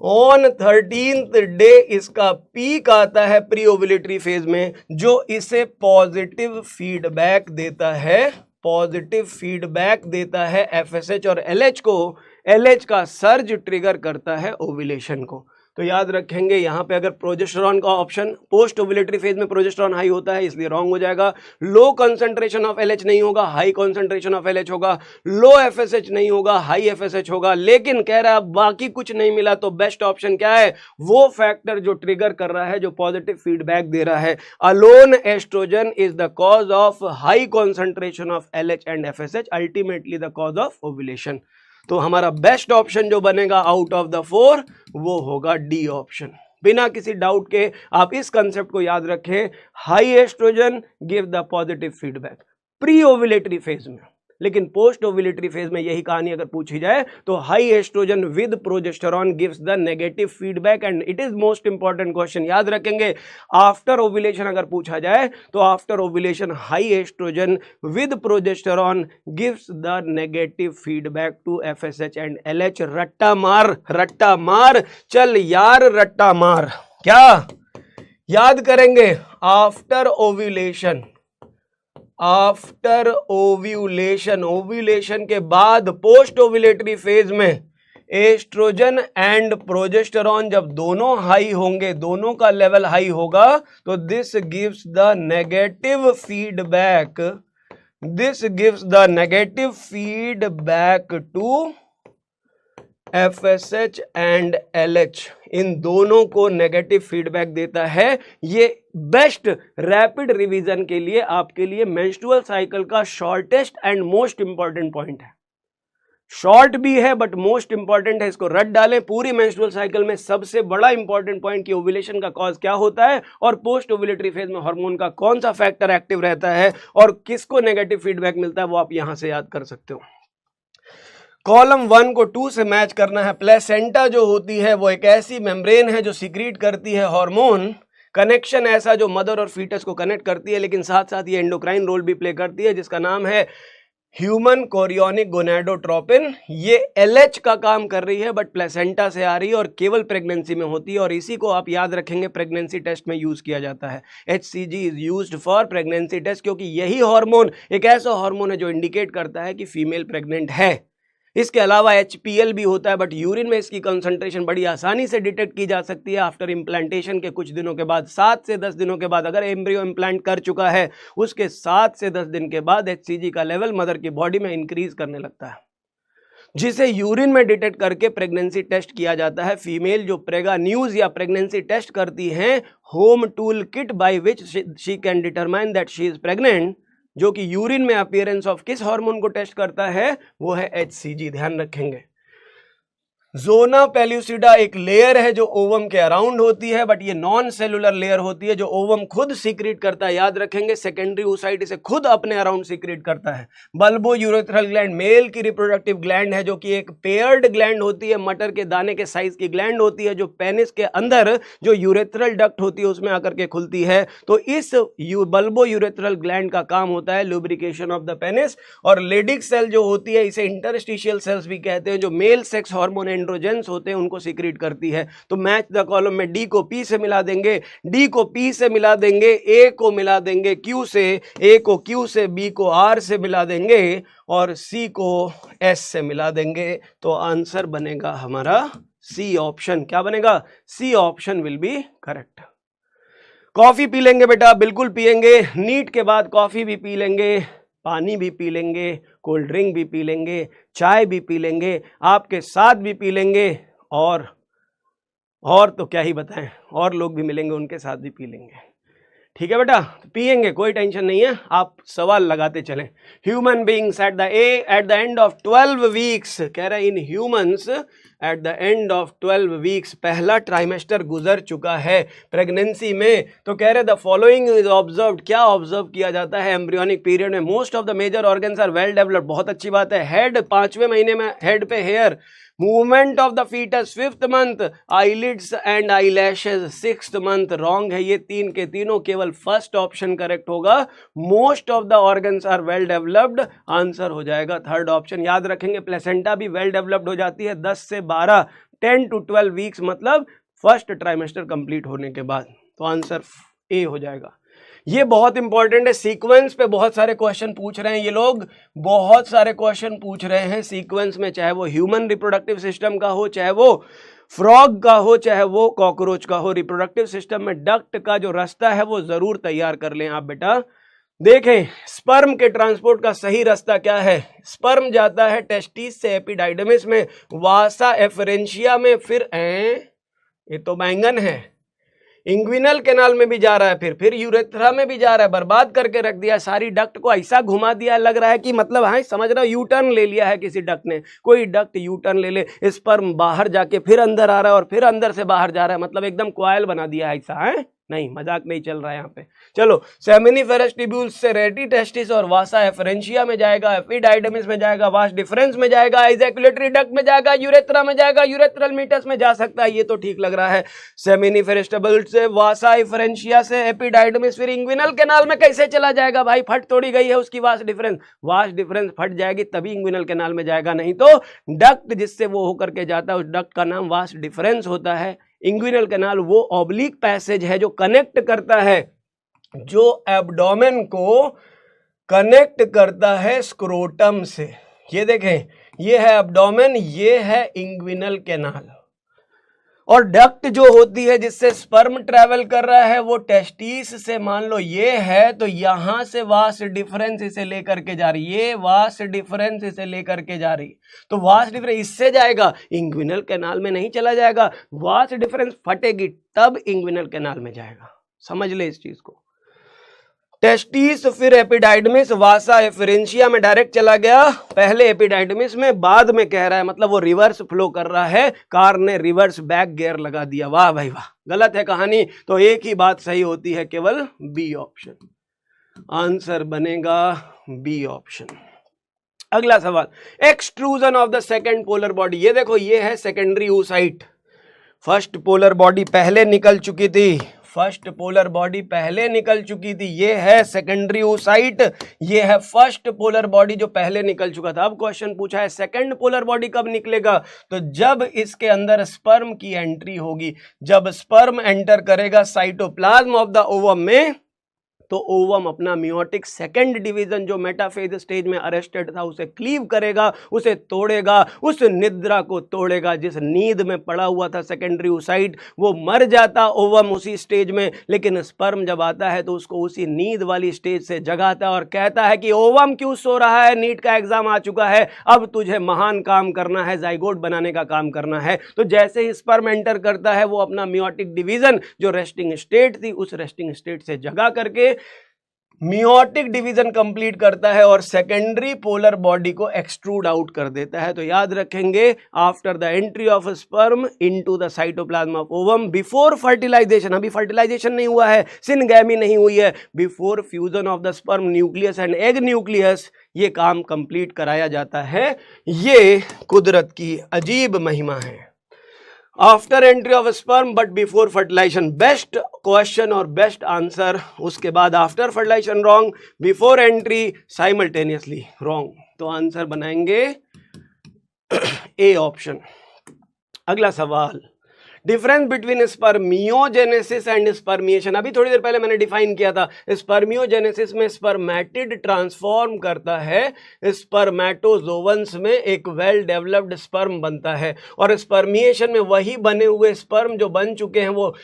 S1: on 13th day इसका पीक आता है प्री ओव्यूलेटरी फेज में, जो इसे पॉजिटिव फीडबैक देता है, पॉजिटिव फीडबैक देता है FSH और LH को। LH का सर्ज ट्रिगर करता है ओव्यूलेशन को। तो याद रखेंगे यहाँ पे अगर प्रोजेस्टेरॉन का ऑप्शन, पोस्ट ओव्यूलेटरी फेज में प्रोजेस्टेरॉन हाई होता है इसलिए रॉन्ग हो जाएगा। लो कंसंट्रेशन ऑफ LH नहीं होगा, हाई कंसंट्रेशन ऑफ LH होगा। लो FSH नहीं होगा, हाई FSH होगा। लेकिन कह रहा है बाकी कुछ नहीं मिला, तो बेस्ट ऑप्शन क्या है? वो फैक्टर जो ट्रिगर कर रहा है, जो पॉजिटिव फीडबैक दे रहा है। Alone estrogen is the cause of high concentration of LH and FSH, ultimately the cause of ovulation. तो हमारा बेस्ट ऑप्शन जो बनेगा आउट ऑफ द 4 वो होगा डी ऑप्शन। बिना किसी डाउट के आप इस कंसेप्ट को याद रखें। High estrogen give the positive feedback pre ovulatory phase में, लेकिन पोस्ट ओव्यूलेटरी फेज में यही कहानी अगर पूछी जाए तो high estrogen with progesterone gives the negative feedback. And it is most important question, याद रखेंगे। आफ्टर ओव्यूलेशन अगर पूछा जाए तो after ovulation high estrogen with progesterone gives the negative feedback to FSH and LH। रट्टा मार, रट्टा मार, चल यार रट्टा मार। क्या याद करेंगे? After ovulation, after ovulation, ovulation के बाद पोस्ट ओव्यूलेटरी फेज में एस्ट्रोजन एंड प्रोजेस्टेरॉन जब दोनों हाई होंगे, दोनों का लेवल हाई होगा, तो this gives the negative feedback, this gives the negative feedback to FSH and LH। इन दोनों को नेगेटिव फीडबैक देता है। ये बेस्ट रैपिड रिवीजन के लिए आपके लिए मेंस्ट्रुअल साइकिल का shortest and most important point है। शॉर्ट भी है बट मोस्ट इंपॉर्टेंट है, इसको रट डालें। पूरी मेंस्ट्रुअल साइकिल में सबसे बड़ा इंपॉर्टेंट पॉइंट कि ओव्यूलेशन का कॉज क्या होता है और पोस्ट ओव्यूलेटरी फेज में हार्मोन का कौन सा फैक्टर एक्टिव रहता है और किसको नेगेटिव फीडबैक मिलता है, वो आप यहां से याद कर सकते हो। कॉलम 1 को 2 से मैच करना है। प्लेसेंटा जो होती है वो एक ऐसी मेम्ब्रेन है जो सीक्रेट करती है हार्मोन, कनेक्शन ऐसा जो मदर और फीटस को कनेक्ट करती है, लेकिन साथ साथ ये एंडोक्राइन रोल भी प्ले करती है, जिसका नाम है ह्यूमन कोरियोनिक गोनाडोट्रोपिन। ये LH का काम कर रही है बट प्लेसेंटा से आ रही है और केवल प्रेगनेंसी में होती है, और इसी को आप याद रखेंगे प्रेगनेंसी टेस्ट में यूज किया जाता है। HCG is used for pregnancy test, क्योंकि यही हार्मोन एक ऐसा हार्मोन है जो इंडिकेट करता है कि फीमेल प्रेग्नेंट है। इसके अलावा HPL भी होता है बट यूरिन में इसकी कंसंट्रेशन बड़ी आसानी से डिटेक्ट की जा सकती है आफ्टर इम्प्लांटेशन के कुछ दिनों के बाद, 7 से 10 दिनों के बाद। अगर एम्ब्रियो इम्प्लांट कर चुका है उसके 7 से 10 दिन के बाद HCG का लेवल मदर की बॉडी में इंक्रीज करने लगता है, जिसे यूरिन में डिटेक्ट करके प्रेगनेंसी टेस्ट किया जाता है। फीमेल जो प्रेगा न्यूज या प्रेगनेंसी टेस्ट करती हैं, home tool kit by which she can determine that she is pregnant, जो कि यूरिन में अपीयरेंस ऑफ किस हार्मोन को टेस्ट करता है, वो है HCG। ध्यान रखेंगे जोना पेल्यूसिडा एक लेयर है जो ओवम के अराउंड होती है, बट ये नॉन सेलुलर लेयर होती है जो ओवम खुद सीक्रेट करता है। याद रखेंगे, सेकेंडरी oocyte इसे खुद अपने अराउंड सीक्रेट करता है। बल्बो यूरेथ्रल ग्लैंड मेल की रिप्रोडक्टिव ग्लैंड है जो कि एक पेयर्ड ग्लैंड होती है, मटर के दाने के साइज की ग्लैंड होती है जो पेनिस के अंदर जो यूरेथ्रल डक्ट होती है उसमें आकर के खुलती है। तो इस बल्बो यूरेथ्रल ग्लैंड का काम होता है लुब्रिकेशन ऑफ द पेनिस। और लेडिक सेल जो होती है इसे इंटरस्टिशियल सेल्स भी कहते हैं, जो मेल सेक्स हार्मोन एंड्रोजेंस होते हैं उनको सीक्रेट करती है। तो मैच द कॉलम में डी को पी से मिला देंगे, डी को पी से मिला देंगे, ए को मिला देंगे क्यू से, ए को क्यू से, बी को आर से मिला देंगे और सी को एस से मिला देंगे। तो आंसर बनेगा हमारा सी ऑप्शन। क्या बनेगा? C option will be correct. Coffee पी लेंगे बेटा, बिल्कुल पिएंगे। नीट के बाद कॉफी भी पी लेंगे, पानी भी पी लेंगे, कोल्ड ड्रिंक भी पी लेंगे, चाय भी पी लेंगे, आपके साथ भी पी लेंगे, और तो क्या ही बताएं, और लोग भी मिलेंगे उनके साथ भी पी लेंगे। ठीक है बेटा, पिएंगे, कोई टेंशन नहीं है, आप सवाल लगाते चलें। Human beings at the end of 12 weeks, कह रहे हैं in humans at the end of 12 weeks पहला ट्राइमेस्टर गुजर चुका है प्रेगनेंसी में। तो कह रहे द फॉलोइंग इज ऑब्जर्व्ड, क्या ऑब्जर्व किया जाता है एम्ब्रियोनिक पीरियड में? Most of the major organs are well developed, बहुत अच्छी बात है। हेड 5वें महीने में हेड पे hair, movement of the foetus 5th month, eyelids and eyelashes 6th month. Wrong है ये तीन के तीनों, केवल फर्स्ट ऑप्शन करेक्ट होगा। Most of the organs are well developed, answer हो जाएगा थर्ड ऑप्शन। याद रखेंगे प्लेसेंटा भी वेल डेवलप्ड हो जाती है 10 से 12, 10 to 12 वीक्स, मतलब फर्स्ट ट्राइमेस्टर कंप्लीट होने के बाद। तो आंसर ए हो जाएगा। ये बहुत इंपॉर्टेंट है, सीक्वेंस पे बहुत सारे क्वेश्चन पूछ रहे हैं ये लोग, बहुत सारे क्वेश्चन पूछ रहे हैं सीक्वेंस में, चाहे वो ह्यूमन रिप्रोडक्टिव सिस्टम का हो, चाहे वो फ्रॉग का हो, चाहे वो कॉकरोच का हो। रिप्रोडक्टिव सिस्टम में डक्ट का जो रास्ता है वो जरूर तैयार कर लें आप बेटा। देखें स्पर्म के ट्रांसपोर्ट का सही रास्ता क्या है? स्पर्म जाता है टेस्टिस से एपिडाइडमिस में, वासा एफरेंशिया में, फिर ये तो बैंगन है, इंग्विनल कैनाल में भी जा रहा है, फिर यूरेथ्रा में भी जा रहा है। बर्बाद करके रख दिया, सारी डक्ट को ऐसा घुमा दिया, लग रहा है कि मतलब हाँ समझ रहा, यू टर्न ले लिया है किसी डक्ट ने। कोई डक्ट यू टर्न ले ले, स्पर्म बाहर जाके फिर अंदर आ रहा है और फिर अंदर से बाहर जा रहा है, मतलब एकदम कॉइल बना दिया है ऐसा है। नहीं, मजाक नहीं चल रहा है यहाँ पे। चलो, सेमिनिफेरस ट्यूब्यूल्स से रेटी टेस्टिस और वासा एफरेंशिया में जाएगा, एपिडाइडमिस में जाएगा, वास डिफरेंस में जाएगा, एजैकुलेटरी डक्ट में जाएगा, यूरेथ्रा में जाएगा, यूरेथ्रल मीटस में जा सकता है, ये तो ठीक लग रहा है। सेमिनिफेरस ट्यूब्यूल्स से वासा एफरेंशिया से एपिडाइडमिस, फिर इंग्विनल कैनाल में कैसे चला जाएगा भाई? फट तोड़ी गई है उसकी वास डिफरेंस फट जाएगी तभी इंग्विनल कैनाल में जाएगा, नहीं तो डक्ट जिससे वो होकर के जाता है उस डक्ट का नाम वास डिफरेंस होता है। इंग्विनल कैनाल वो ऑब्लिक पैसेज है जो कनेक्ट करता है, जो एब्डोमेन को कनेक्ट करता है स्क्रोटम से। ये देखें, ये है एब्डोमेन, ये है इंग्विनल कैनाल। और डक्ट जो होती है जिससे स्पर्म ट्रेवल कर रहा है वो टेस्टिस से, मान लो ये है, तो यहां से वास डिफरेंस इसे लेकर के जा रही, ये वास डिफरेंस इसे लेकर के जा रही, तो वास डिफरेंस इससे जाएगा, इंग्विनल कैनाल में नहीं चला जाएगा। वास डिफरेंस फटेगी तब इंग्विनल कैनाल में जाएगा, समझ ले इस चीज को। टेस्टिस, फिर एपिडाइडमिस, वासा एफरेंशिया में डायरेक्ट चला गया, पहले एपिडाइडमिस में, बाद में कह रहा है, मतलब वो रिवर्स फ्लो कर रहा है, कार ने रिवर्स बैक गियर लगा दिया। वाह भाई वाह, गलत है कहानी। तो एक ही बात सही होती है, केवल बी ऑप्शन। आंसर बनेगा बी ऑप्शन। अगला सवाल, extrusion of the second polar body. ये देखो, ये है secondary oocyte, first polar body पहले निकल चुकी थी, फर्स्ट पोलर बॉडी पहले निकल चुकी थी, ये है सेकेंडरी oocyte, ये है फर्स्ट पोलर बॉडी जो पहले निकल चुका था। अब क्वेश्चन पूछा है सेकेंड पोलर बॉडी कब निकलेगा? तो जब इसके अंदर स्पर्म की एंट्री होगी, जब स्पर्म एंटर करेगा साइटोप्लाज्म ऑफ द ओवम में, तो ओवम अपना मियोटिक सेकेंड डिवीजन जो मेटाफेज स्टेज में अरेस्टेड था उसे क्लीव करेगा, उसे तोड़ेगा, उस निद्रा को तोड़ेगा। जिस नींद में पड़ा हुआ था सेकेंडरी oocyte, वो मर जाता ओवम उसी स्टेज में, लेकिन स्पर्म जब आता है तो उसको उसी नींद वाली स्टेज से जगाता और कहता है कि ओवम क्यों सो रहा है, नीट का एग्जाम आ चुका है, अब तुझे महान काम करना है, जाइगोट बनाने का काम करना है। तो जैसे ही स्पर्म एंटर करता है वो अपना मियोटिक डिवीजन जो रेस्टिंग स्टेट थी उस रेस्टिंग स्टेट से जगा करके मियोटिक डिवीजन कंप्लीट करता है और सेकेंडरी पोलर बॉडी को एक्सट्रूड आउट कर देता है। तो याद रखेंगे, after the entry of sperm into the cytoplasm of ovum before fertilization, अभी फर्टिलाइजेशन नहीं हुआ है, सिनगैमी नहीं हुई है, before fusion of the sperm nucleus and egg nucleus, ये काम कंप्लीट कराया जाता है। ये कुदरत की अजीब महिमा है। After entry of sperm but before fertilization, best question और बेस्ट आंसर। उसके बाद after fertilization wrong, before entry simultaneously wrong. तो आंसर बनाएंगे ए ऑप्शन। अगला सवाल, difference between spermiogenesis and spermiation. अभी थोड़ी देर पहले मैंने डिफाइन किया था, स्पर्मियोजेनेसिस में स्पर्मेटिड ट्रांसफॉर्म करता है, स्पर्मेटोजोवंस में एक वेल डेवलप्ड स्पर्म बनता है, और स्पर्मिएशन में वही बने हुए स्पर्म जो बन चुके हैं वो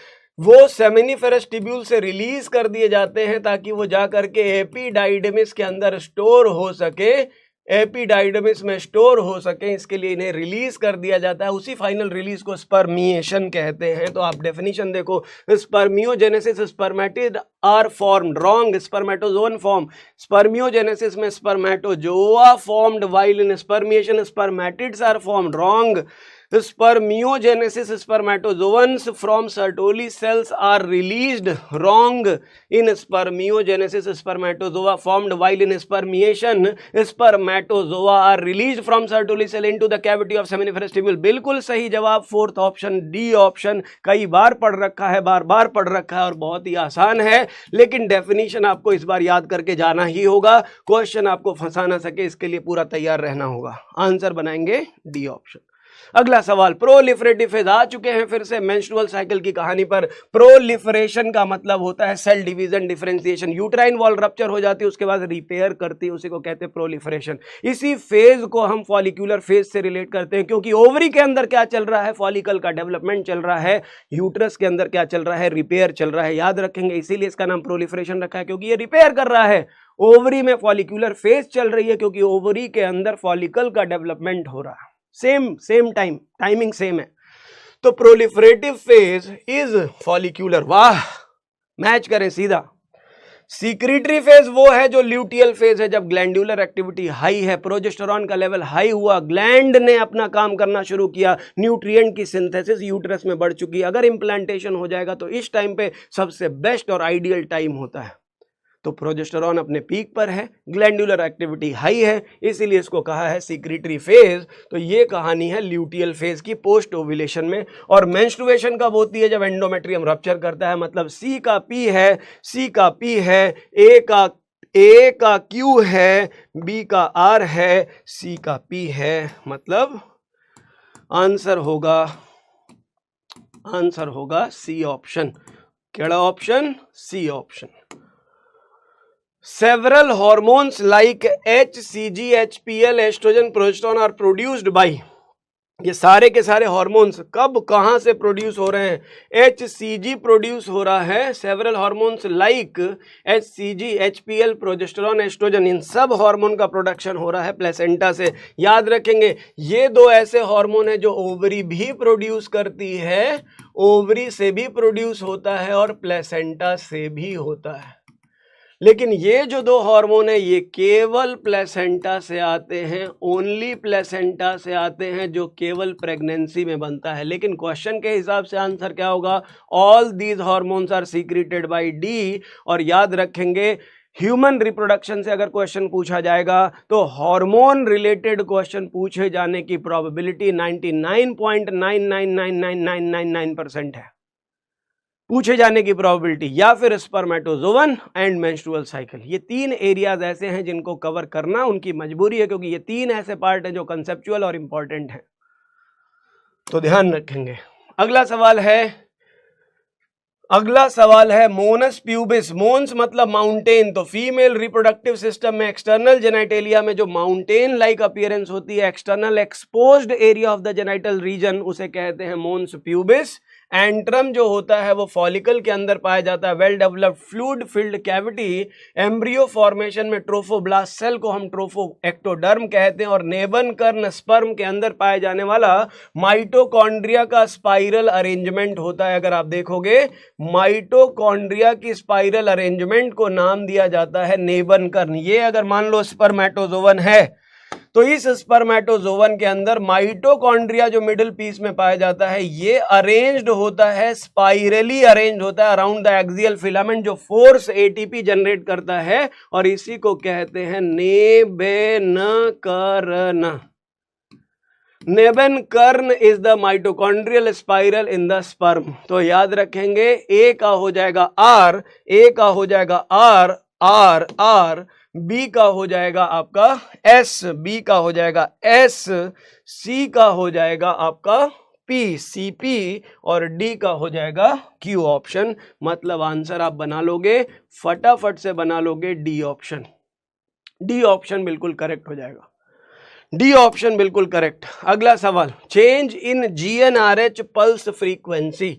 S1: सेमिनिफेरस ट्यूब्यूल से रिलीज कर दिए जाते हैं ताकि वो जा करके एपिडाइडमिस के अंदर स्टोर हो सके, एपिडाइडमिस में स्टोर हो सके, इसके लिए इन्हें रिलीज कर दिया जाता है। उसी फाइनल रिलीज को स्पर्मिएशन कहते हैं। तो आप डेफिनेशन देखो, spermiogenesis spermatid are formed, wrong, spermatozoon form. Spermiogenesis में spermatozoa formed, while in spermiation spermatids are formed, wrong. Spermiogenesis, spermatozoans from Sertoli cells are released, wrong. In spermiogenesis, spermatozoa formed, while in spermiation, spermatozoa are released from Sertoli cell into the cavity of seminiferous tubule. बिल्कुल सही जवाब, fourth option, D option. कई बार पढ़ रखा है, बार बार पढ़ रखा है और बहुत ही आसान है, लेकिन डेफिनेशन आपको इस बार याद करके जाना ही होगा। क्वेश्चन आपको फंसा ना सके, इसके लिए पूरा तैयार रहना होगा। आंसर बनाएंगे डी ऑप्शन। अगला सवाल, प्रोलिफरेटिव फेज आ चुके हैं फिर से मेंस्ट्रुअल साइकिल की कहानी पर। प्रोलिफरेशन का मतलब होता है cell division, differentiation. Uterine wall rupture हो जाती है, उसके बाद रिपेयर करती है, उसी को कहते हैं प्रोलिफरेशन। इसी फेज को हम फॉलिक्यूलर फेज से रिलेट करते हैं, क्योंकि ओवरी के अंदर क्या चल रहा है, फॉलिकल का डेवलपमेंट चल रहा है, यूट्रस के अंदर क्या चल रहा है, रिपेयर चल रहा है। याद रखेंगे, इसीलिए इसका नाम प्रोलिफरेशन रखा है, क्योंकि ये रिपेयर कर रहा है। ओवरी में फॉलिक्यूलर फेज चल रही है क्योंकि ओवरी के अंदर फॉलिकल का डेवलपमेंट हो रहा है। सेम टाइमिंग सेम है। तो प्रोलिफरेटिव फेज इज फॉलिक्यूलर। वाह, मैच करें सीधा। सीक्रेटरी फेज वो है जो ल्यूटियल फेज है, जब ग्लैंडुलर एक्टिविटी हाई है, प्रोजेस्टेरॉन का लेवल हाई हुआ, ग्लैंड ने अपना काम करना शुरू किया, न्यूट्रिएंट की सिंथेसिस यूट्रस में बढ़ चुकी है। अगर इम्प्लांटेशन हो जाएगा तो इस टाइम पे सबसे बेस्ट और आइडियल टाइम होता है। तो प्रोजेस्टेरॉन अपने पीक पर है, ग्लैंडुलर एक्टिविटी हाई है, इसीलिए इसको कहा है सीक्रेटरी फेज। तो ये कहानी है ल्यूटियल फेज की पोस्ट ओव्यूलेशन में। और मेंस्ट्रुएशन कब होती है, जब एंडोमेट्रियम रप्चर करता है। मतलब सी का पी है, सी का पी है, ए का क्यू है, बी का आर है, सी का पी है। मतलब आंसर होगा सी ऑप्शन। केड़ा option, C option. Several hormones like HCG, HPL, estrogen, progesterone are produced by, ये सारे के सारे हार्मोन्स कब कहां से प्रोड्यूस हो रहे हैं, HCG प्रोड्यूस हो रहा है। Several hormones like HCG, HPL, progesterone, oestrogen, इन सब हार्मोन का प्रोडक्शन हो रहा है प्लेसेंटा से। याद रखेंगे, ये दो ऐसे हार्मोन है जो ओवरी भी प्रोड्यूस करती है, ओवरी से भी प्रोड्यूस होता है और प्लेसेंटा से भी होता है। लेकिन ये जो दो हार्मोन है ये केवल प्लेसेंटा से आते हैं, ओनली प्लेसेंटा से आते हैं, जो केवल प्रेगनेंसी में बनता है। लेकिन क्वेश्चन के हिसाब से आंसर क्या होगा, all these hormones are secreted by D. और याद रखेंगे, ह्यूमन रिप्रोडक्शन से अगर क्वेश्चन पूछा जाएगा तो हार्मोन रिलेटेड क्वेश्चन पूछे जाने की प्रोबेबिलिटी 99.999999% है पूछे जाने की प्रोबेबिलिटी। या फिर स्पर्मेटोजोवन एंड मेंस्ट्रुअल साइकिल, ये तीन एरियाज ऐसे हैं जिनको कवर करना उनकी मजबूरी है, क्योंकि ये तीन ऐसे पार्ट हैं जो कंसेप्चुअल और इंपॉर्टेंट हैं, तो ध्यान रखेंगे। अगला सवाल है मोनस प्यूबिस। मोन्स मतलब माउंटेन। तो फीमेल रिप्रोडक्टिव सिस्टम में एक्सटर्नल जेनाइटेलिया में जो माउंटेन लाइक अपीयरेंस होती है, external exposed area of the genital region, उसे कहते हैं मोन्स प्यूबिस। एंट्रम जो होता है वो फॉलिकल के अंदर पाया जाता है। Well developed fluid filled cavity, embryo formation में ट्रोफोब्लास्ट सेल को हम ट्रोफो एक्टोडर्म कहते हैं, और नेबन कर्ण स्पर्म के अंदर पाए जाने वाला माइटोकॉन्ड्रिया का स्पाइरल अरेंजमेंट होता है। अगर आप देखोगे माइटोकॉन्ड्रिया की स्पाइरल अरेंजमेंट को नाम दिया जाता है नेबन कर्ण। ये अगर मान लो स्पर्मेटोजोवन है तो इस स्पर्मेटोजोवन के अंदर माइटोकॉन्ड्रिया जो मिडिल पीस में पाया जाता है ये अरेंज्ड होता है, स्पाइरली अरेंज्ड होता है अराउंड द एक्सियल फिलामेंट, जो फोर्स एटीपी जनरेट करता है, और इसी को कहते हैं nebenkern. Nebenkern is the mitochondrial spiral in the sperm. तो याद रखेंगे ए का हो जाएगा आर, ए का हो जाएगा आर आर आर, बी का हो जाएगा आपका एस, बी का हो जाएगा एस, सी का हो जाएगा आपका पी, सी पी, और डी का हो जाएगा क्यू ऑप्शन। मतलब आंसर आप बना लोगे, फटाफट से बना लोगे डी ऑप्शन। डी ऑप्शन बिल्कुल करेक्ट हो जाएगा, डी ऑप्शन बिल्कुल करेक्ट। अगला सवाल, change in GnRH pulse frequency.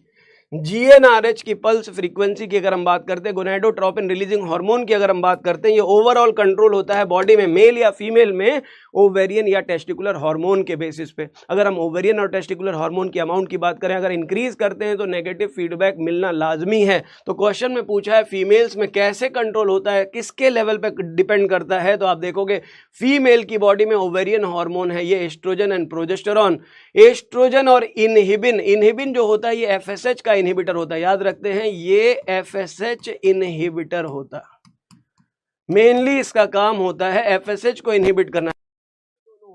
S1: GnRH की पल्स फ्रीक्वेंसी की अगर हम बात करते हैं, गोनाडोट्रोपिन रिलीजिंग हार्मोन की अगर हम बात करते हैं, ये ओवरऑल कंट्रोल होता है बॉडी में मेल या फीमेल में ओवेरियन या टेस्टिकुलर हार्मोन के बेसिस पे। अगर हम ओवेरियन और टेस्टिकुलर हार्मोन की अमाउंट की बात करें, अगर इंक्रीज करते हैं तो नेगेटिव फीडबैक मिलना लाजमी है। तो क्वेश्चन में पूछा है फीमेल्स में कैसे कंट्रोल होता है, किसके लेवल पे डिपेंड करता है, तो आप देखोगे फीमेल की बॉडी में ओवेरियन हार्मोन है ये एस्ट्रोजन एंड प्रोजेस्टेरॉन। एस्ट्रोजन और इनहिबिन, इनहिबिन जो होता है ये एफएसएच का इनहिबिटर होता है, याद रखते हैं ये एफएसएच इनहिबिटर होता है, मेनली इसका काम होता है एफएसएच को इनहिबिट करना।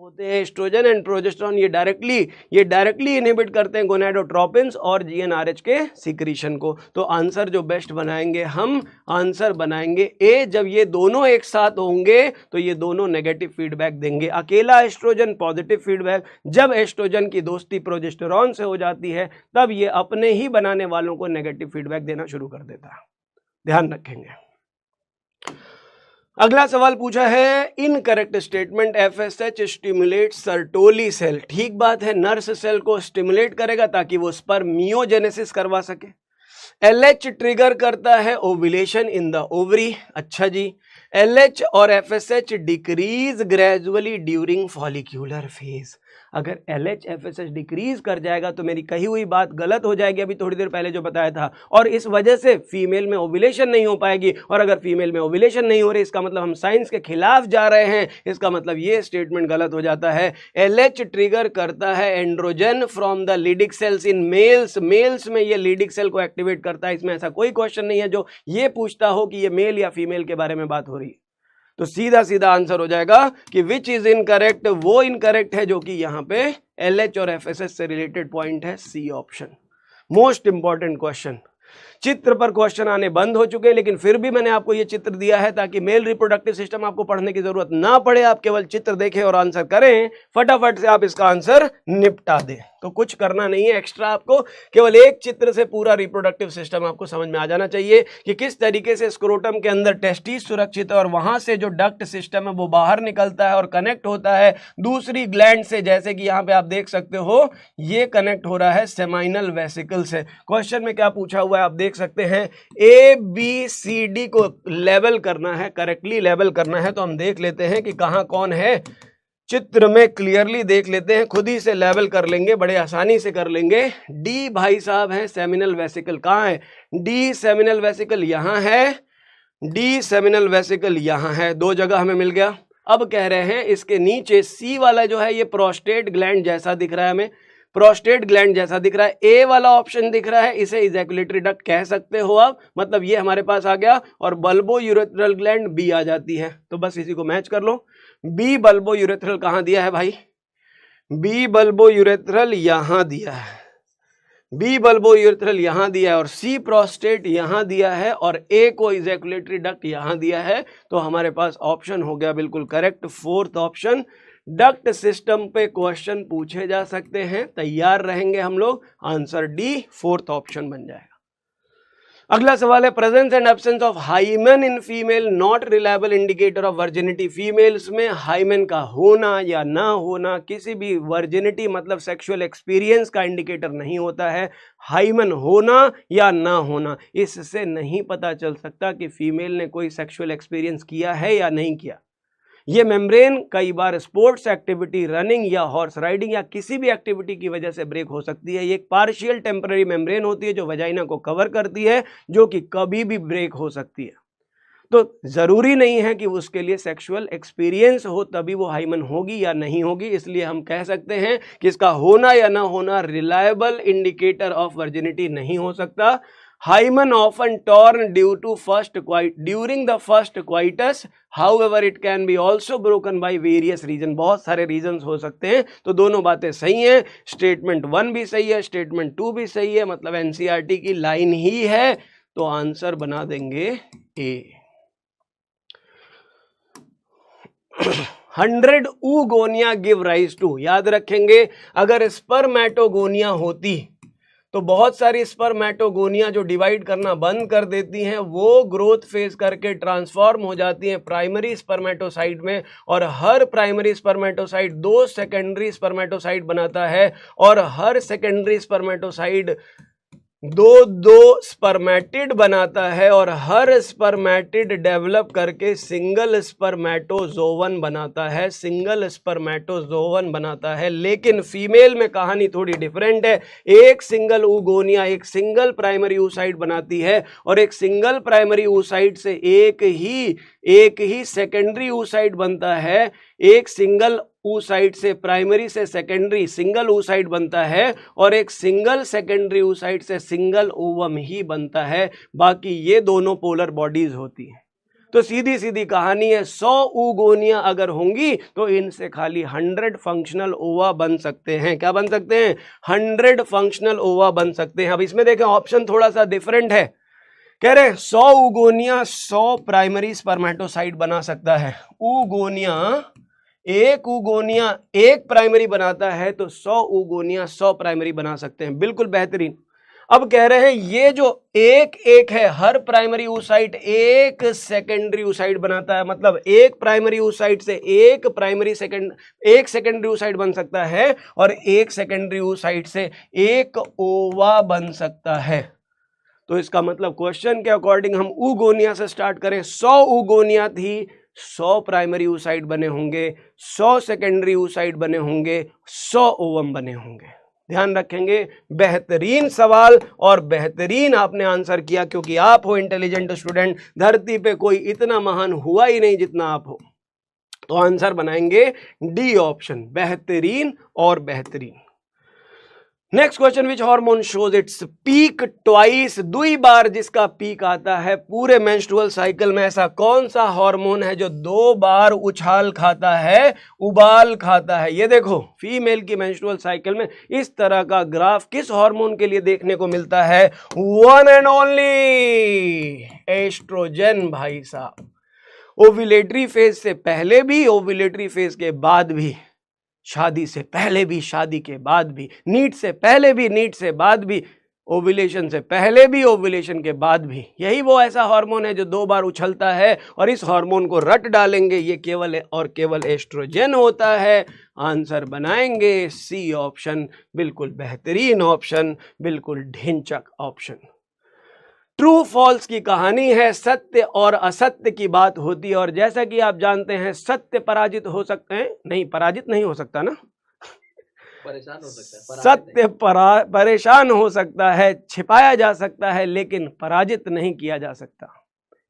S1: होते हैं एस्ट्रोजन एंड प्रोजेस्टेरॉन, ये डायरेक्टली इनहिबिट करते हैं गोनाडोट्रोपिन्स और जीएनआरएच के सिक्रीशन को। तो आंसर जो बेस्ट बनाएंगे हम, आंसर बनाएंगे ए। जब ये दोनों एक साथ होंगे तो ये दोनों नेगेटिव फीडबैक देंगे। अकेला एस्ट्रोजन पॉजिटिव फीडबैक, जब एस्ट्रोजन की दोस्ती प्रोजेस्टेरॉन से हो जाती है तब ये अपने ही बनाने वालों को नेगेटिव फीडबैक देना शुरू कर देता है, ध्यान रखेंगे। अगला सवाल पूछा है, incorrect statement, FSH stimulate Sertoli cell. ठीक बात है, नर्स सेल को स्टिमुलेट करेगा ताकि वो स्पर्मियोजेनेसिस करवा सके। एलएच ट्रिगर करता है ओव्यूलेशन इन द ओवरी। अच्छा जी, एलएच और FSH decrease gradually during follicular phase. अगर एलएच एफएसएच डिक्रीज कर जाएगा तो मेरी कही हुई बात गलत हो जाएगी, अभी थोड़ी देर पहले जो बताया था, और इस वजह से फीमेल में ओव्यूलेशन नहीं हो पाएगी। और अगर फीमेल में ओव्यूलेशन नहीं हो रही, इसका मतलब हम साइंस के खिलाफ जा रहे हैं, इसका मतलब ये स्टेटमेंट गलत हो जाता है। एलएच ट्रिगर करता है androgen from the Leydig cells in males, males में ये लीडिक सेल को एक्टिवेट करता है। इसमें ऐसा कोई क्वेश्चन नहीं है जो ये पूछता हो कि ये मेल या फीमेल के बारे में बात हो रही है। तो सीधा सीधा आंसर हो जाएगा कि विच इज इनकरेक्ट, वो इनकरेक्ट है जो कि यहां पे एलएच और एफएसएच से रिलेटेड पॉइंट है, C option. Most important question. चित्र पर क्वेश्चन आने बंद हो चुके हैं, लेकिन फिर भी मैंने आपको ये चित्र दिया है ताकि मेल रिप्रोडक्टिव सिस्टम आपको पढ़ने की जरूरत ना पड़े, आप केवल चित्र देखें और आंसर करें, फटाफट से आप इसका आंसर निपटा दें। तो कुछ करना नहीं है एक्स्ट्रा, आपको केवल एक चित्र से पूरा रिप्रोडक्टिव सिस्टम आपको समझ में आ जाना चाहिए कि किस तरीके से स्क्रोटम के अंदर टेस्टिस सुरक्षित है और वहां से जो डक्ट सिस्टम है वो बाहर निकलता है और कनेक्ट होता है दूसरी ग्लैंड से। जैसे कि यहाँ पे आप देख सकते हो ये कनेक्ट हो रहा है सेमाइनल वेसिकल से। क्वेश्चन में क्या पूछा हुआ है आप देख सकते हैं, ए बी सी डी को लेवल करना है, करेक्टली लेवल करना है। तो हम देख लेते हैं कि कहाँ कौन है, चित्र में क्लियरली देख लेते हैं, खुद ही से लेवल कर लेंगे, बड़े आसानी से कर लेंगे। डी भाई साहब है सेमिनल वेसिकल, कहाँ है डी सेमिनल वेसिकल, यहाँ है डी सेमिनल वेसिकल, यहाँ है, दो जगह हमें मिल गया। अब कह रहे हैं इसके नीचे सी वाला जो है ये प्रोस्टेट ग्लैंड जैसा दिख रहा है, हमें प्रोस्टेट ग्लैंड जैसा दिख रहा है। ए वाला ऑप्शन दिख रहा है, इसे इजैकुलेटरी डक्ट कह सकते हो आप, मतलब ये हमारे पास आ गया। और बल्बो यूरेथ्रल ग्लैंड बी आ जाती है, तो बस इसी को मैच कर लो। बी बल्बो यूरेथ्रल कहाँ दिया है भाई, बी बल्बो यूरेथ्रल यहाँ दिया है, बी बल्बो यूरेथ्रल यहाँ दिया है, और सी प्रोस्टेट यहाँ दिया है, और ए को इजैकुलेटरी डक्ट यहाँ दिया है। तो हमारे पास ऑप्शन हो गया बिल्कुल correct, fourth option. Duct system पे क्वेश्चन पूछे जा सकते हैं, तैयार रहेंगे हम लोग, आंसर डी फोर्थ ऑप्शन बन जाएगा। अगला सवाल है presence and absence of hymen in female not reliable indicator of virginity. Females में हाइमेन का होना या ना होना किसी भी वर्जिनिटी मतलब सेक्सुअल एक्सपीरियंस का इंडिकेटर नहीं होता है। हाइमेन होना या ना होना इससे नहीं पता चल सकता कि फीमेल ने कोई सेक्सुअल एक्सपीरियंस किया है या नहीं किया। ये मेम्ब्रेन कई बार स्पोर्ट्स एक्टिविटी, रनिंग या हॉर्स राइडिंग या किसी भी एक्टिविटी की वजह से ब्रेक हो सकती है। ये एक पार्शियल टेम्पररी मेम्ब्रेन होती है जो वजाइना को कवर करती है, जो कि कभी भी ब्रेक हो सकती है। तो ज़रूरी नहीं है कि उसके लिए सेक्सुअल एक्सपीरियंस हो तभी वो हाइमन होगी या नहीं होगी। इसलिए हम कह सकते हैं कि इसका होना या ना होना रिलायबल इंडिकेटर ऑफ वर्जिनिटी नहीं हो सकता। Hymen often torn during the first coitus. However, it can be also broken by various reasons. बहुत सारे रीजंस हो सकते हैं। तो दोनों बातें सही हैं। स्टेटमेंट 1 भी सही है, स्टेटमेंट 2 भी सही है, मतलब एनसीईआरटी की लाइन ही है। तो आंसर बना देंगे ए। 100 oogonia give rise to। याद रखेंगे अगर स्पर्मेटोगोनिया होती तो बहुत सारी स्पर्मेटोगोनिया जो डिवाइड करना बंद कर देती हैं वो ग्रोथ फेज करके ट्रांसफॉर्म हो जाती हैं प्राइमरी स्पर्मेटोसाइट में, और हर प्राइमरी स्पर्मेटोसाइट 2 सेकेंडरी स्पर्मेटोसाइट बनाता है, और हर सेकेंडरी स्पर्मेटोसाइट 2 स्पर्मेटिड बनाता है, और हर स्पर्मेटिड डेवलप करके सिंगल स्पर्मेटोजोवन बनाता है, सिंगल स्पर्मेटोजोवन बनाता है। लेकिन फीमेल में कहानी थोड़ी डिफरेंट है। एक सिंगल oogonia एक सिंगल प्राइमरी oocyte बनाती है, और एक सिंगल प्राइमरी oocyte से एक ही सेकेंडरी oocyte बनता है। एक सिंगल oocyte से प्राइमरी से सेकेंडरी सिंगल oocyte बनता है, और एक सिंगल सेकेंडरी oocyte से सिंगल ओवम ही बनता है। बाकी ये दोनों पोलर बॉडीज होती हैं। तो सीधी सीधी कहानी है, 100 oogonia अगर होंगी तो इनसे खाली 100 फंक्शनल ओवा बन सकते हैं। क्या बन सकते हैं? 100 फंक्शनल ओवा बन सकते हैं। अब इसमें देखें ऑप्शन थोड़ा सा डिफरेंट है। कह रहे 100 oogonia 100 प्राइमरी स्पर्मेटोसाइट बना सकता है। एक oogonia एक प्राइमरी बनाता है, तो 100 oogonia 100 प्राइमरी बना सकते हैं। बिल्कुल बेहतरीन। अब कह रहे हैं ये जो एक है, हर प्राइमरी oocyte एक सेकेंडरी oocyte बनाता है, मतलब एक प्राइमरी oocyte से एक सेकेंडरी oocyte बन सकता है, और एक सेकेंडरी oocyte से एक ओवा बन सकता है। तो इसका मतलब क्वेश्चन के अकॉर्डिंग हम oogonia से स्टार्ट करें। 100 oogonia थी, 100 प्राइमरी oocyte बने होंगे, 100 सेकेंडरी oocyte बने होंगे, 100 ओवम बने होंगे। ध्यान रखेंगे। बेहतरीन सवाल और बेहतरीन आपने आंसर किया, क्योंकि आप हो इंटेलिजेंट स्टूडेंट। धरती पे कोई इतना महान हुआ ही नहीं जितना आप हो। तो आंसर बनाएंगे डी ऑप्शन, बेहतरीन और बेहतरीन। Next question, which hormone shows its peak twice. 2 बार जिसका पीक आता है पूरे मेंस्ट्रुअल साइकिल में, ऐसा कौन सा हार्मोन है जो 2 बार उछाल खाता है, उबाल खाता है? ये देखो फीमेल की मेंस्ट्रुअल साइकिल में इस तरह का ग्राफ किस हार्मोन के लिए देखने को मिलता है? वन एंड ओनली एस्ट्रोजन भाई साहब। ओव्यूलेटरी फेज से पहले भी, ओव्यूलेटरी फेज के बाद भी, शादी से पहले भी, शादी के बाद भी, नीट से पहले भी, नीट से बाद भी, ओव्यूलेशन से पहले भी, ओव्यूलेशन के बाद भी। यही वो ऐसा हार्मोन है जो 2 बार उछलता है, और इस हार्मोन को रट डालेंगे, ये केवल और केवल एस्ट्रोजन होता है। आंसर बनाएंगे सी ऑप्शन, बिल्कुल बेहतरीन ऑप्शन, बिल्कुल ढिंचक ऑप्शन। ट्रू फॉल्स की कहानी है, सत्य और असत्य की बात होती है, और जैसा कि आप जानते हैं सत्य पराजित हो सकते हैं, नहीं पराजित नहीं हो सकता ना,
S2: परेशान हो सकता है।
S1: सत्य परेशान हो सकता है, छिपाया जा सकता है, लेकिन पराजित नहीं किया जा सकता।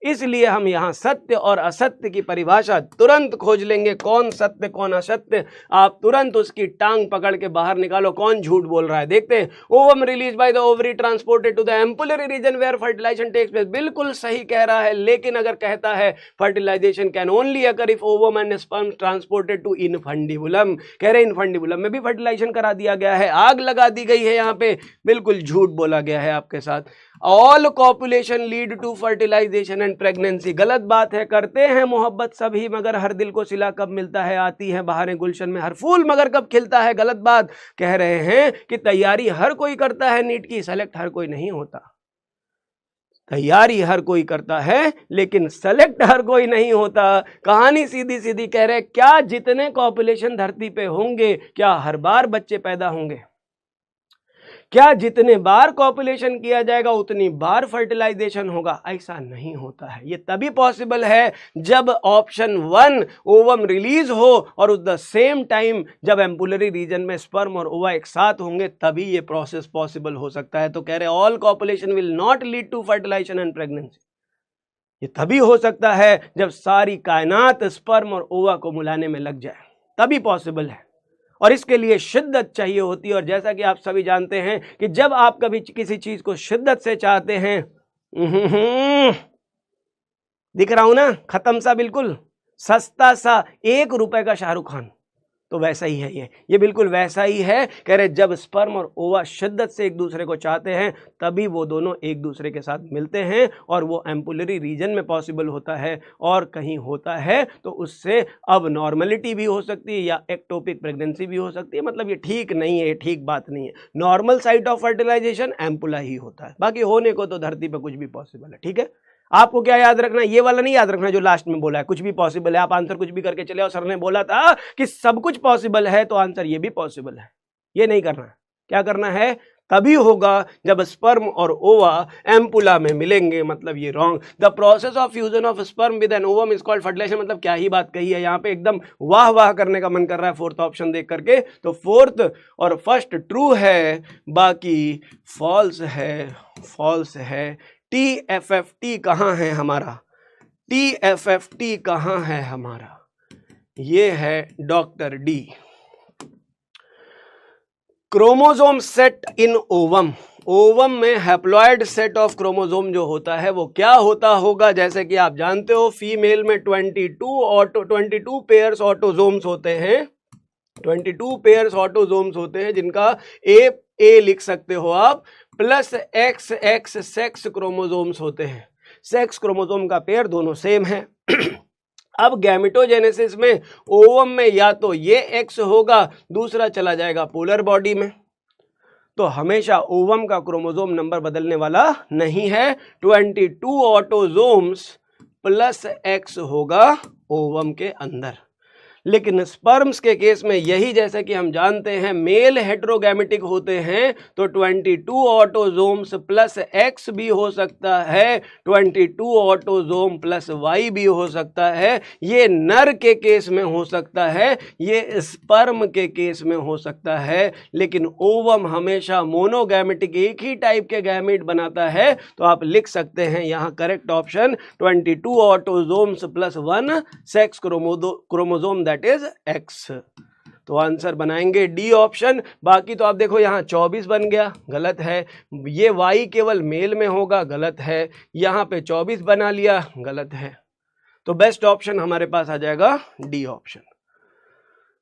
S1: इसलिए हम यहाँ सत्य और असत्य की परिभाषा तुरंत खोज लेंगे, कौन सत्य कौन असत्य। आप तुरंत उसकी टांग पकड़ के बाहर निकालो, कौन झूठ बोल रहा है। देखते हैं, ovum release by the ovary transported to the ampullary region where fertilization takes place. बिल्कुल सही कह रहा है, लेकिन अगर कहता है fertilization can only occur if ovum and sperm transported to infundibulum, कह रहे इनफंडिबुलम में भी फर्टिलाइजेशन करा दिया गया है, आग लगा दी गई है यहाँ पे। बिल्कुल झूठ बोला गया है आपके साथ। All copulation lead to fertilization and pregnancy, गलत बात है। करते हैं मोहब्बत सभी, मगर हर दिल को सिला कब मिलता है, आती है बहारें गुलशन में हर फूल मगर कब खिलता है, गलत बात। कह रहे हैं कि तैयारी हर कोई करता है नीट की, सेलेक्ट हर कोई नहीं होता। तैयारी हर कोई करता है लेकिन सेलेक्ट हर कोई नहीं होता। कहानी सीधी सीधी कह रहे, क्या जितने पॉपुलेशन धरती पे होंगे क्या हर बार बच्चे पैदा होंगे? क्या जितने बार पॉपुलेशन किया जाएगा उतनी बार फर्टिलाइजेशन होगा? ऐसा नहीं होता है। ये तभी पॉसिबल है जब ऑप्शन 1 ओवम रिलीज हो और उस द सेम टाइम जब एम्पुलरी रीजन में स्पर्म और ओवा एक साथ होंगे, तभी ये प्रोसेस पॉसिबल हो सकता है। तो कह रहे all copulation will not lead to fertilization and pregnancy. ये तभी हो सकता है जब सारी कायनात स्पर्म और ओवा को मिलाने में लग जाए, तभी पॉसिबल है। और इसके लिए शिद्दत चाहिए होती है। और जैसा कि आप सभी जानते हैं कि जब आप कभी किसी चीज को शिद्दत से चाहते हैं, दिख रहा हूं ना, खत्म सा, बिल्कुल सस्ता सा, 1 रुपए का शाहरुख खान, तो वैसा ही है ये बिल्कुल वैसा ही है। कह रहे जब स्पर्म और ओवा शिद्दत से एक दूसरे को चाहते हैं तभी वो दोनों एक दूसरे के साथ मिलते हैं और वो एम्पुलरी रीजन में पॉसिबल होता है। और कहीं होता है तो उससे अब नॉर्मलिटी भी हो सकती है या एक्टोपिक प्रेगनेंसी भी हो सकती है। मतलब ये ठीक नहीं है, ये ठीक बात नहीं है। Normal site of fertilisation ampulla ही होता है, बाकी होने को तो धरती पर कुछ भी पॉसिबल है। ठीक है, आपको क्या याद रखना है? ये वाला नहीं याद रखना जो लास्ट में बोला है, कुछ भी पॉसिबल है। आप आंसर कुछ भी करके चले आओ। सर ने बोला था कि सब कुछ पॉसिबल है, तो आंसर ये भी पॉसिबल है। ये नहीं करना है। क्या करना है? तभी होगा जब स्पर्म और ओवा एम्पुला में मिलेंगे। मतलब ये wrong. The process of fusion of sperm with an ovum is called fertilization. मतलब क्या ही बात कही है यहाँ पे, एकदम वाह वाह करने का मन कर रहा है फोर्थ ऑप्शन देख करके। तो फोर्थ और फर्स्ट ट्रू है, बाकी फॉल्स है, फॉल्स है। TFFT कहाँ है हमारा? TFFT कहाँ है हमारा? ये है डॉक्टर डी। क्रोमोसोम सेट इन ओवम। ओवम में हैप्लॉइड सेट ऑफ क्रोमोसोम जो होता है वो क्या होता होगा? जैसे कि आप जानते हो फीमेल में 22 पेयर्स ऑटोसोम्स होते हैं। 22 पेयर्स ऑटोसोम्स होते हैं जिनका ए लिख सकते हो आप, प्लस XX सेक्स क्रोमोसोम्स होते हैं। सेक्स क्रोमोसोम का पेयर दोनों सेम है। अब गैमेटोजेनेसिस में ओवम में या तो ये X होगा, दूसरा चला जाएगा पोलर बॉडी में। तो हमेशा ओवम का क्रोमोसोम नंबर बदलने वाला नहीं है। 22 ऑटोसोम्स प्लस X होगा ओवम के अंदर। लेकिन स्पर्म्स के केस में यही, जैसे कि हम जानते हैं मेल हेट्रोगैमेटिक होते हैं, तो 22 ऑटोसोम्स प्लस X भी हो सकता है, 22 ऑटोसोम प्लस Y भी हो सकता है। ये नर के केस में हो सकता है, ये स्पर्म के केस में हो सकता है। लेकिन ओवम हमेशा मोनोगैमेटिक, एक ही टाइप के गैमेट बनाता है। तो आप लिख सकते हैं यहाँ correct option 22 autosomes plus 1 sex chromosome that is X। तो आंसर बनाएंगे डी ऑप्शन। बाकी तो आप देखो यहाँ 24 बन गया, गलत है। ये Y केवल मेल में होगा, गलत है। यहाँ पे 24 बना लिया, गलत है। तो बेस्ट ऑप्शन हमारे पास आ जाएगा D option.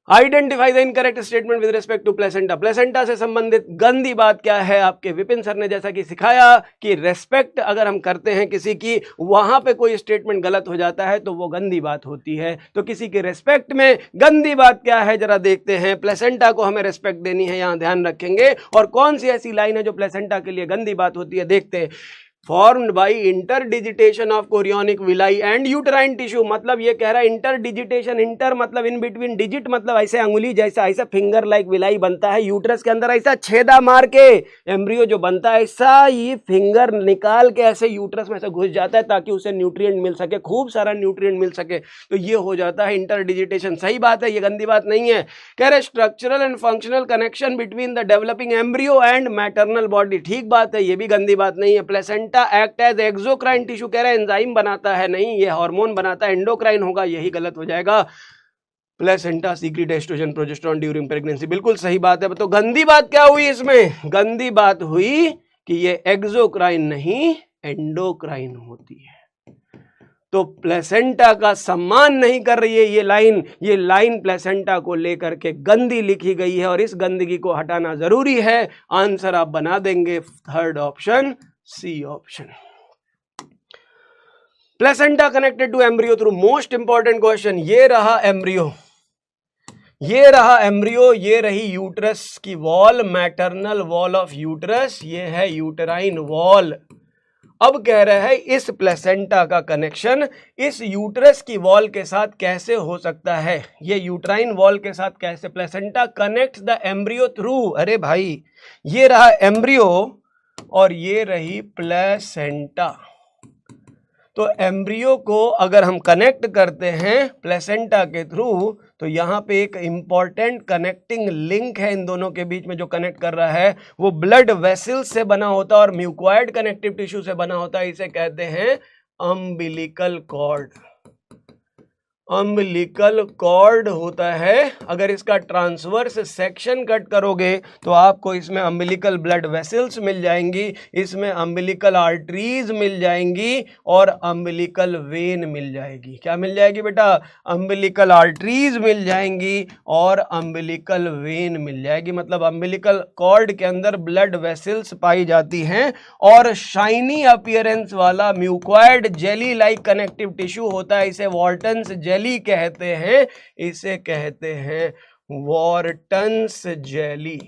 S1: Identify the incorrect statement with respect to placenta. Placenta से संबंधित गंदी बात क्या है? आपके विपिन सर ने जैसा कि सिखाया कि रेस्पेक्ट अगर हम करते हैं किसी की, वहां पे कोई स्टेटमेंट गलत हो जाता है तो वो गंदी बात होती है। तो किसी के रेस्पेक्ट में गंदी बात क्या है जरा देखते हैं। प्लेसेंटा को हमें रेस्पेक्ट देनी है, यहां ध्यान रखेंगे। और कौन सी ऐसी लाइन है जो प्लेसेंटा के लिए गंदी बात होती है, देखते हैं। Formed by interdigitation of chorionic villi and uterine tissue. मतलब ये कह रहा है इंटरडिजिटेशन, इंटर मतलब इन बिटवीन, डिजिट मतलब ऐसे अंगुली जैसा, ऐसा फिंगर लाइक विलाई बनता है यूट्रस के अंदर, ऐसा छेदा मार के एम्ब्रियो जो बनता है, ऐसा ये फिंगर निकाल के ऐसे यूट्रस में से घुस जाता है ताकि उसे न्यूट्रिएंट मिल सके, खूब सारा न्यूट्रिएंट मिल सके। तो ये हो जाता है इंटरडिजिटेशन। सही बात है, ये गंदी बात नहीं है। कह रहे structural and functional connection between the developing embryo and maternal body. ठीक बात है, ये भी गंदी बात नहीं है। Placenta act as exocrine tissue, कह रहे हैं एंजाइम बनाता है, नहीं, ये हार्मोन बनाता है, एंडोक्राइन होगा, यही गलत हो जाएगा। Placenta secrete estrogen progesterone during pregnancy, बिल्कुल सही बात है। तो गंदी बात क्या हुई इसमें? गंदी बात हुई कि ये एक्सोक्राइन नहीं एंडोक्राइन होती है। तो प्लेसेंटा का सम्मान नहीं कर रही है ये लाइन प्लेसेंटा को लेकर के गंदी लिखी गई है और इस गंदगी को हटाना जरूरी है। आंसर आप बना देंगे third option, C option. Placenta connected to embryo through, most important question. ये रहा एम्ब्रियो, ये रहा एम्ब्रियो, ये रही यूट्रस की wall, maternal wall of uterus, ये है यूटराइन वॉल। अब कह रहा है इस प्लेसेंटा का कनेक्शन इस यूट्रस की वॉल के साथ कैसे हो सकता है, ये यूट्राइन वॉल के साथ कैसे, placenta connects the embryo through, अरे भाई ये रहा एम्ब्रियो और ये रही प्लेसेंटा, तो एम्ब्रियो को अगर हम कनेक्ट करते हैं प्लेसेंटा के थ्रू तो यहाँ पे एक इंपॉर्टेंट कनेक्टिंग लिंक है इन दोनों के बीच में, जो कनेक्ट कर रहा है वो ब्लड वेसल्स से बना होता है और म्यूकोइड कनेक्टिव टिश्यू से बना होता है, इसे कहते हैं अम्बिलिकल कॉर्ड। अम्बिलिकल कॉर्ड होता है, अगर इसका ट्रांसवर्स सेक्शन कट करोगे तो आपको इसमें अम्बिलिकल ब्लड वेसल्स मिल जाएंगी, इसमें अम्बिलिकल आर्टरीज मिल जाएंगी और अम्बिलिकल वेन मिल जाएगी। क्या मिल जाएगी बेटा? अम्बिलिकल आर्टरीज मिल जाएंगी और अम्बिलिकल वेन मिल जाएगी। मतलब अम्बिलिकल कॉर्ड के अंदर ब्लड वेसल्स पाई जाती हैं और शाइनी अपीयरेंस वाला mucoid jelly like connective tissue होता है, इसे वॉर्टन्स जेली कहते हैं, इसे कहते हैं वॉर्टन्स जेली।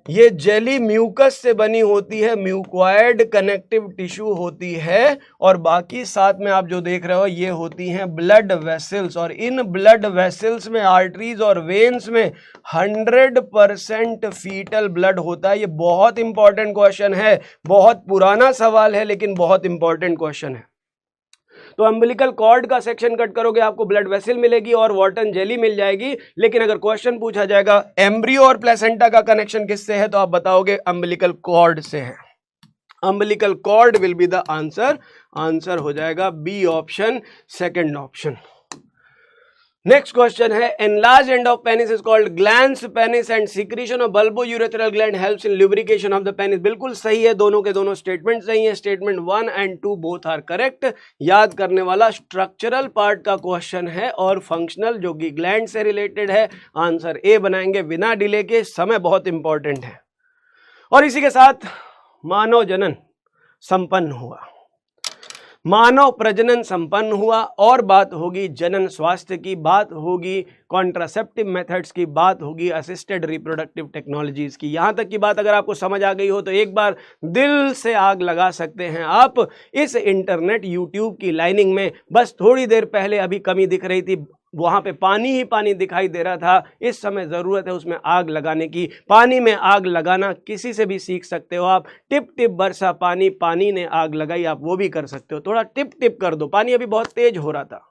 S1: ये जेली म्यूकस से बनी होती है, म्यूकोइड कनेक्टिव टिश्यू होती है और बाकी साथ में आप जो देख रहे हो ये होती हैं ब्लड वेसल्स, और इन ब्लड वेसल्स में आर्टरीज और वेन्स में 100% फीटल ब्लड होता है। ये बहुत इंपॉर्टेंट क्वेश्चन है, बहुत पुराना सवाल है लेकिन बहुत इंपॉर्टेंट क्वेश्चन है। तो अम्बिलिकल कॉर्ड का सेक्शन कट करोगे आपको ब्लड वेसल मिलेगी और वॉर्टन जेली मिल जाएगी, लेकिन अगर क्वेश्चन पूछा जाएगा एम्ब्रियो और प्लेसेंटा का कनेक्शन किससे है तो आप बताओगे अम्बिलिकल कॉर्ड से है। Umbilical cord will be the answer, answer हो जाएगा B option, second option. Next question है enlarge end of penis is called glans penis and secretion of bulbourethral gland helps in lubrication of the penis. बिल्कुल सही है, दोनों के दोनों statement सही है, statement 1 and 2 both are correct. याद करने वाला स्ट्रक्चरल पार्ट का क्वेश्चन है और फंक्शनल जो कि ग्लैंड से रिलेटेड है, आंसर ए बनाएंगे बिना डिले के, समय बहुत इंपॉर्टेंट है। और इसी के साथ मानव जनन संपन्न हुआ, मानव प्रजनन संपन्न हुआ और बात होगी जनन स्वास्थ्य की, बात होगी कॉन्ट्रासेप्टिव मेथड्स की, बात होगी असिस्टेड रिप्रोडक्टिव टेक्नोलॉजीज की। यहां तक की बात अगर आपको समझ आ गई हो तो एक बार दिल से आग लगा सकते हैं आप इस इंटरनेट यूट्यूब की लाइनिंग में। बस थोड़ी देर पहले अभी कमी दिख रही थी, वहां पे पानी ही पानी दिखाई दे रहा था, इस समय जरूरत है उसमें आग लगाने की। पानी में आग लगाना किसी से भी सीख सकते हो आप, टिप टिप बरसा पानी, पानी ने आग लगाई, आप वो भी कर सकते हो, थोड़ा टिप टिप कर दो, पानी अभी बहुत तेज हो रहा था।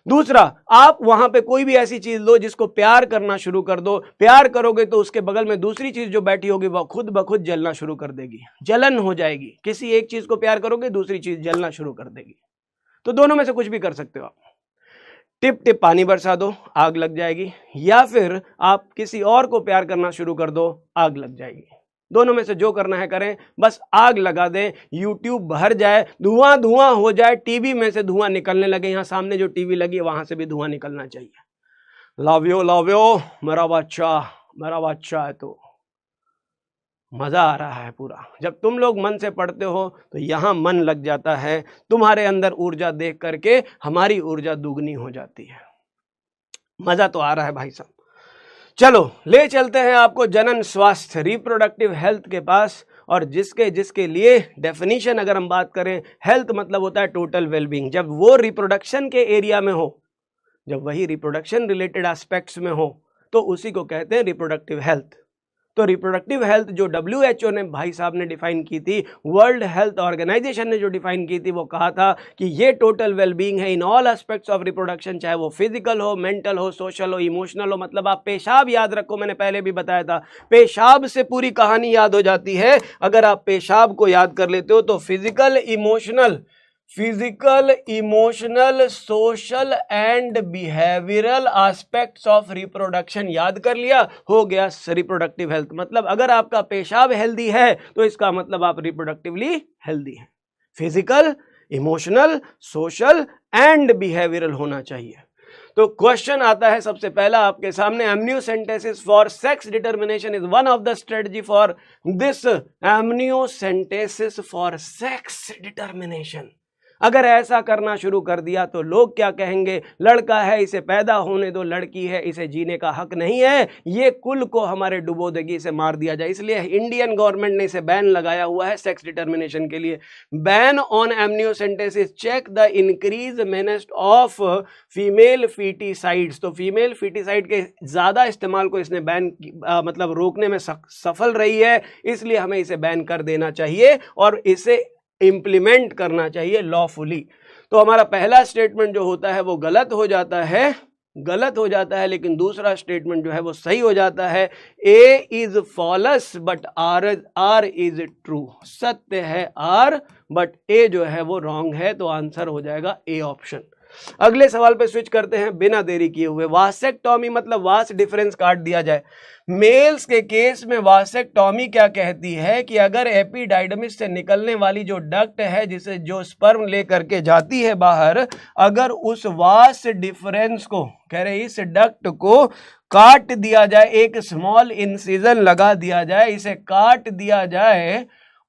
S1: दूसरा, आप वहां पे कोई भी ऐसी चीज लो जिसको प्यार करना शुरू कर दो, प्यार करोगे तो उसके बगल में दूसरी चीज जो बैठी होगी वह खुद ब खुद जलना शुरू कर देगी, जलन हो जाएगी। किसी एक चीज को प्यार करोगे दूसरी चीज जलना शुरू कर देगी, तो दोनों में से कुछ भी कर सकते हो आप। टिप टिप पानी बरसा दो, आग लग जाएगी, या फिर आप किसी और को प्यार करना शुरू कर दो, आग लग जाएगी। दोनों में से जो करना है करें, बस आग लगा दें, यूट्यूब भर जाए, धुआं धुआं हो जाए, टीवी में से धुआं निकलने लगे। यहाँ सामने जो टीवी लगी है वहां से भी धुआं निकलना चाहिए। लव यू मेरा बच्चा है, तो मजा आ रहा है पूरा। जब तुम लोग मन से पढ़ते हो तो यहाँ मन लग जाता है, तुम्हारे अंदर ऊर्जा देख करके हमारी ऊर्जा दुगनी हो जाती है। मजा तो आ रहा है भाई साहब। चलो ले चलते हैं आपको जनन स्वास्थ्य, रिप्रोडक्टिव हेल्थ के पास, और जिसके लिए डेफिनेशन अगर हम बात करें, हेल्थ मतलब होता है टोटल वेलबींग। जब वो रिप्रोडक्शन के एरिया में हो, जब वही रिप्रोडक्शन रिलेटेड एस्पेक्ट्स में हो, तो उसी को कहते हैं रिप्रोडक्टिव हेल्थ। तो रिप्रोडक्टिव हेल्थ जो WHO ने भाई साहब ने डिफाइन की थी, वर्ल्ड हेल्थ ऑर्गेनाइजेशन ने जो डिफाइन की थी, वो कहा था कि ये टोटल वेलबींग है इन ऑल एस्पेक्ट्स ऑफ रिप्रोडक्शन, चाहे वो फिजिकल हो, मेंटल हो, सोशल हो, इमोशनल हो। मतलब आप पेशाब याद रखो, मैंने पहले भी बताया था, पेशाब से पूरी कहानी याद हो जाती है। अगर आप पेशाब को याद कर लेते हो तो physical, emotional, social and behavioural aspects of reproduction याद कर लिया, हो गया रिप्रोडक्टिव हेल्थ। मतलब अगर आपका पेशाब हेल्दी है तो इसका मतलब आप रिप्रोडक्टिवली हेल्दी हैं। Physical, emotional, social and behavioural होना चाहिए। तो क्वेश्चन आता है सबसे पहला आपके सामने, amniocentesis for sex determination is one of the strategy for this. Amniocentesis for sex determination, अगर ऐसा करना शुरू कर दिया तो लोग क्या कहेंगे, लड़का है इसे पैदा होने दो, लड़की है इसे जीने का हक नहीं है, ये कुल को हमारे डुबो देगी, इसे मार दिया जाए। इसलिए इंडियन गवर्नमेंट ने इसे बैन लगाया हुआ है सेक्स डिटर्मिनेशन के लिए। Ban on amniocentesis, check the increase menace of female foeticides. तो फीमेल फीटिसाइड के ज़्यादा इस्तेमाल को इसने बैन मतलब रोकने में सफल रही है, इसलिए हमें इसे बैन कर देना चाहिए और इसे इम्प्लीमेंट करना चाहिए लॉफुली। तो हमारा पहला स्टेटमेंट जो होता है वो गलत हो जाता है, लेकिन दूसरा स्टेटमेंट जो है वो सही हो जाता है। A is false but R is true. सत्य है आर, बट ए जो है वो रॉन्ग है, तो आंसर हो जाएगा ए ऑप्शन। अगले सवाल पे स्विच करते हैं बिना देरी किए हुए। वासेक्टॉमी मतलब वास डिफरेंस काट दिया जाए। मेल्स के केस में वासेक्टॉमी क्या कहती है कि अगर एपिडाइडमिस से निकलने वाली जो डक्ट है, जिसे जो स्पर्म लेकर के जाती है बाहर, अगर उस वास डिफरेंस को कह रहे इस डक्ट को काट दिया जाए, एक स्मॉल इंसिजन लगा दिया जाए, इसे काट दिया जाए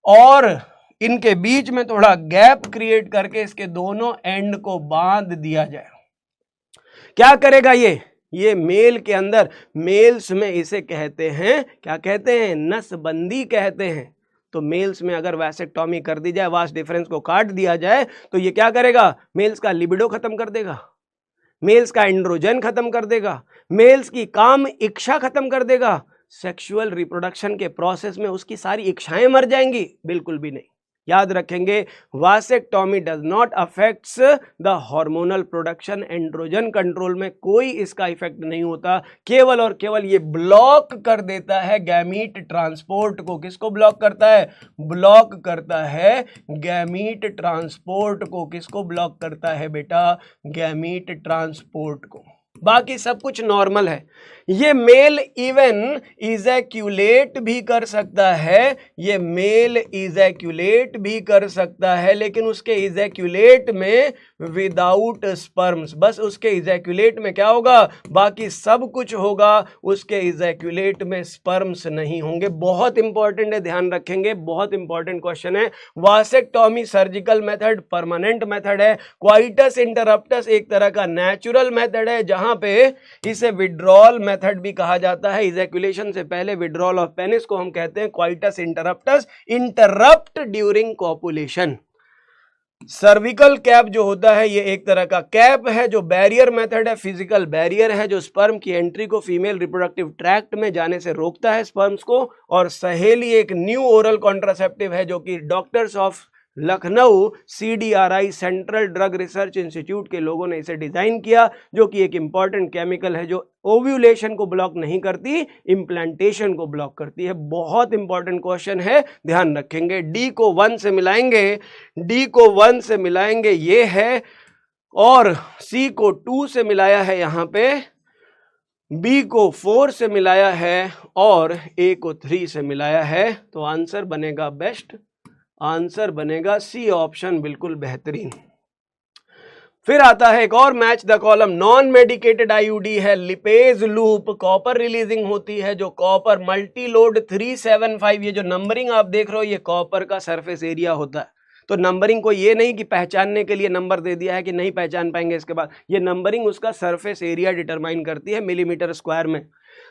S1: और इनके बीच में थोड़ा गैप क्रिएट करके इसके दोनों एंड को बांध दिया जाए, क्या करेगा ये मेल के अंदर, मेल्स में इसे कहते हैं, क्या कहते हैं, नसबंदी कहते हैं। तो मेल्स में अगर वैसेक्टॉमी कर दी जाए, वास डिफरेंस को काट दिया जाए, तो ये क्या करेगा, मेल्स का लिबिडो खत्म कर देगा, मेल्स का एंड्रोजन खत्म कर देगा, मेल्स की काम इच्छा खत्म कर देगा, सेक्सुअल रिप्रोडक्शन के प्रोसेस में उसकी सारी इच्छाएं मर जाएंगी, बिल्कुल भी नहीं। याद रखेंगे, vasectomy does not affects the hormonal production, androgen control में कोई इसका इफेक्ट नहीं होता, केवल और केवल ये ब्लॉक कर देता है गैमीट ट्रांसपोर्ट को। किसको ब्लॉक करता है, ब्लॉक करता है गैमीट ट्रांसपोर्ट को। किसको ब्लॉक करता है बेटा, गैमीट ट्रांसपोर्ट को। बाकी सब कुछ नॉर्मल है। ये मेल इवन इजैक्यूलेट भी कर सकता है, ये मेल इजैक्यूलेट भी कर सकता है, लेकिन उसके इजैक्यूलेट में विदाउट स्पर्म्स, बस उसके इजैक्यूलेट में क्या होगा, बाकी सब कुछ होगा, उसके इजैक्यूलेट में स्पर्म्स नहीं होंगे। बहुत इंपॉर्टेंट है, ध्यान रखेंगे, बहुत इंपॉर्टेंट क्वेश्चन है। वासेक्टॉमी सर्जिकल मेथड परमानेंट मेथड है, क्वाइटस इंटरप्टस एक तरह का नेचुरल मेथड है, जहां पे इसे विड्रॉल मेथड भी कहा जाता है। इजैक्यूलेशन से पहले विड्रॉल ऑफ पेनिस को हम कहते हैं coitus interruptus, interrupt during copulation. Cervical cap जो होता है ये एक तरह का कैप है जो बैरियर मेथड है, फिजिकल बैरियर है जो स्पर्म की एंट्री को फीमेल रिप्रोडक्टिव ट्रैक्ट में जाने से रोकता है स्पर्म्स को। और सहेली एक न्यू ओरल कॉन्ट्रासेप्टिव है जो कि doctors of Lucknow CDRI central drug research institute के लोगों ने इसे डिजाइन किया, जो कि एक इंपॉर्टेंट केमिकल है जो ओव्यूलेशन को ब्लॉक नहीं करती, इम्प्लांटेशन को ब्लॉक करती है। बहुत इंपॉर्टेंट क्वेश्चन है, ध्यान रखेंगे। डी को 1 से मिलाएंगे, डी को 1 से मिलाएंगे ये है, और सी को 2 से मिलाया है यहाँ पे, बी को 4 से मिलाया है और ए को 3 से मिलाया है। तो आंसर बनेगा बेस्ट, आंसर बनेगा सी ऑप्शन, बिल्कुल बेहतरीन। फिर आता है एक और match the column, non medicated IUD है, लिपेज लूप, कॉपर रिलीजिंग होती है, जो कॉपर मल्टीलोड 375, ये जो नंबरिंग आप देख रहे हो ये कॉपर का सरफेस एरिया होता है। तो नंबरिंग को ये नहीं कि पहचानने के लिए नंबर दे दिया है कि नहीं पहचान पाएंगे इसके बाद, ये नंबरिंग उसका सरफेस एरिया डिटरमाइन करती है मिलीमीटर स्क्वायर में।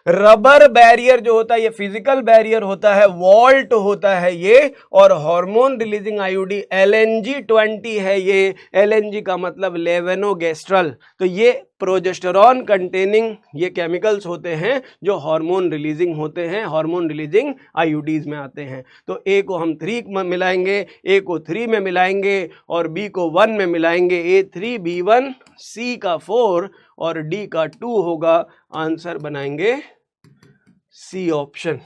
S1: रबर बैरियर जो होता है ये फिजिकल बैरियर होता है, वॉल्ट होता है ये, और हार्मोन रिलीजिंग आईयूडी LNG-20 है ये, LNG का मतलब लेवेनोगेस्ट्रल। तो ये प्रोजेस्टेरॉन कंटेनिंग ये केमिकल्स होते हैं जो हार्मोन रिलीजिंग होते हैं, हार्मोन रिलीजिंग आईयूडीज में आते हैं। तो ए को हम 3 में मिलाएंगे, ए को 3 में मिलाएंगे और बी को 1 में मिलाएंगे, A3 B1, सी का 4 और डी का 2 होगा। आंसर बनाएंगे सी ऑप्शन।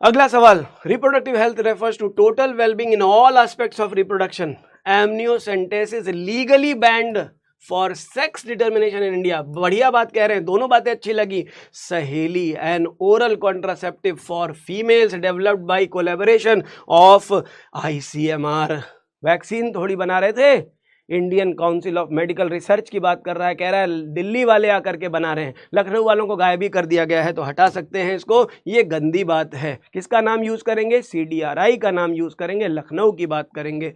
S1: अगला सवाल, reproductive health refers to total wellbeing in all aspects of reproduction, amniocentesis legally banned for sex determination in India. बढ़िया बात कह रहे हैं, दोनों बातें अच्छी लगी। सहेली N oral contraceptive for females developed by collaboration of ICMR। Vaccine थोड़ी बना रहे थे, Indian council of medical research की बात कर रहा है, कह रहा है दिल्ली वाले आकर के बना रहे हैं, लखनऊ वालों को गायब ही कर दिया गया है तो हटा सकते हैं इसको, ये गंदी बात है। किसका नाम यूज करेंगे, CDRI का नाम यूज करेंगे, लखनऊ की बात करेंगे।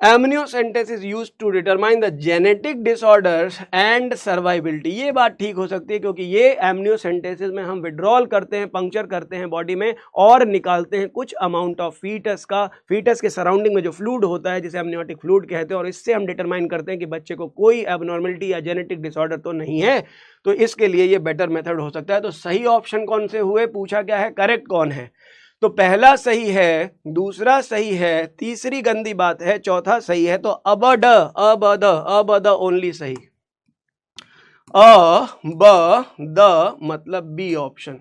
S1: Amniocentesis is used to determine the genetic disorders and survivability. ये बात ठीक हो सकती है क्योंकि ये एमनियोसेंटेसिस में हम विड्रॉल करते हैं, पंक्चर करते हैं बॉडी में और निकालते हैं कुछ अमाउंट ऑफ फीटस का, फीटस के सराउंडिंग में जो फ्लूइड होता है जिसे एमनियोटिक फ्लूइड कहते हैं, और इससे हम डिटरमाइन करते हैं कि बच्चे को कोई एबनॉर्मलिटी या जेनेटिक डिसऑर्डर तो नहीं है। तो इसके लिए ये बेटर मेथड हो सकता है। तो सही ऑप्शन कौन से हुए, पूछा क्या है, करेक्ट कौन है? तो पहला सही है, दूसरा सही है, तीसरी गंदी बात है, चौथा सही है। तो अब द ओनली सही, द मतलब बी ऑप्शन।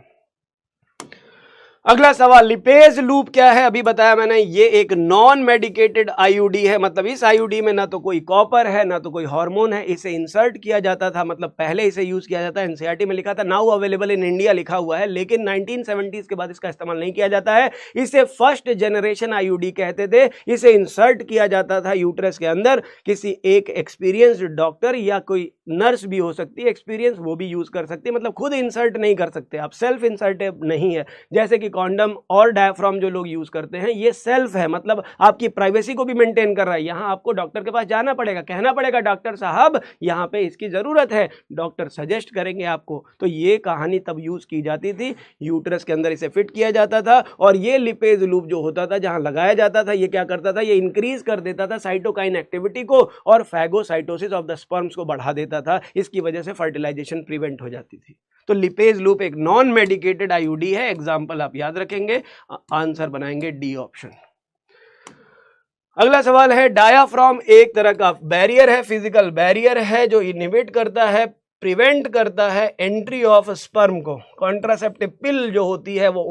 S1: अगला सवाल, लिपेज लूप क्या है? अभी बताया मैंने, ये एक नॉन मेडिकेटेड आईयूडी है। मतलब इस आईयूडी में ना तो कोई कॉपर है ना तो कोई हार्मोन है। इसे इंसर्ट किया जाता था, मतलब पहले इसे यूज किया जाता है। एनसीईआरटी में लिखा था नाउ अवेलेबल इन इंडिया लिखा हुआ है, लेकिन 1970s के बाद इसका इस्तेमाल नहीं किया जाता है। इसे फर्स्ट जनरेशन आईयूडी कहते थे। इसे इंसर्ट किया जाता था यूट्रस के अंदर। किसी एक एक्सपीरियंस्ड डॉक्टर या कोई नर्स भी हो सकती है एक्सपीरियंस, वो भी यूज कर सकती है। मतलब खुद इंसर्ट नहीं कर सकते आप, सेल्फ इंसर्टेड नहीं है। जैसे कि कॉन्डम और डायफ्राम जो लोग यूज करते हैं, ये सेल्फ है, मतलब आपकी प्राइवेसी को भी मेंटेन कर रहा है। यहां आपको डॉक्टर के पास जाना पड़ेगा, कहना पड़ेगा डॉक्टर साहब यहां पे इसकी जरूरत है, डॉक्टर सजेस्ट करेंगे आपको। तो ये कहानी तब यूज की जाती थी, यूट्रस के अंदर इसे फिट किया जाता था। और ये लिपेज लूप जो होता था जहां लगाया जाता था, ये क्या करता था, ये इंक्रीज कर देता था साइटोकाइन एक्टिविटी को और फैगोसाइटोसिस ऑफ द स्पर्म्स को बढ़ा देता था। इसकी वजह से फर्टिलाइजेशन प्रिवेंट हो जाती थी। तो लिपेज लूप एक नॉन मेडिकेटेड आईयूडी है। एग्जाम्पल आप याद रखेंगे, आंसर बनाएंगे डी ऑप्शन। अगला सवाल है, डायाफ्राम एक तरह का बैरियर है, फिजिकल बैरियर है जो इनहिबिट करता है, प्रिवेंट करता है एंट्री ऑफ स्पर्म को। कॉन्ट्रासेप्टिव पिल जो होती है वो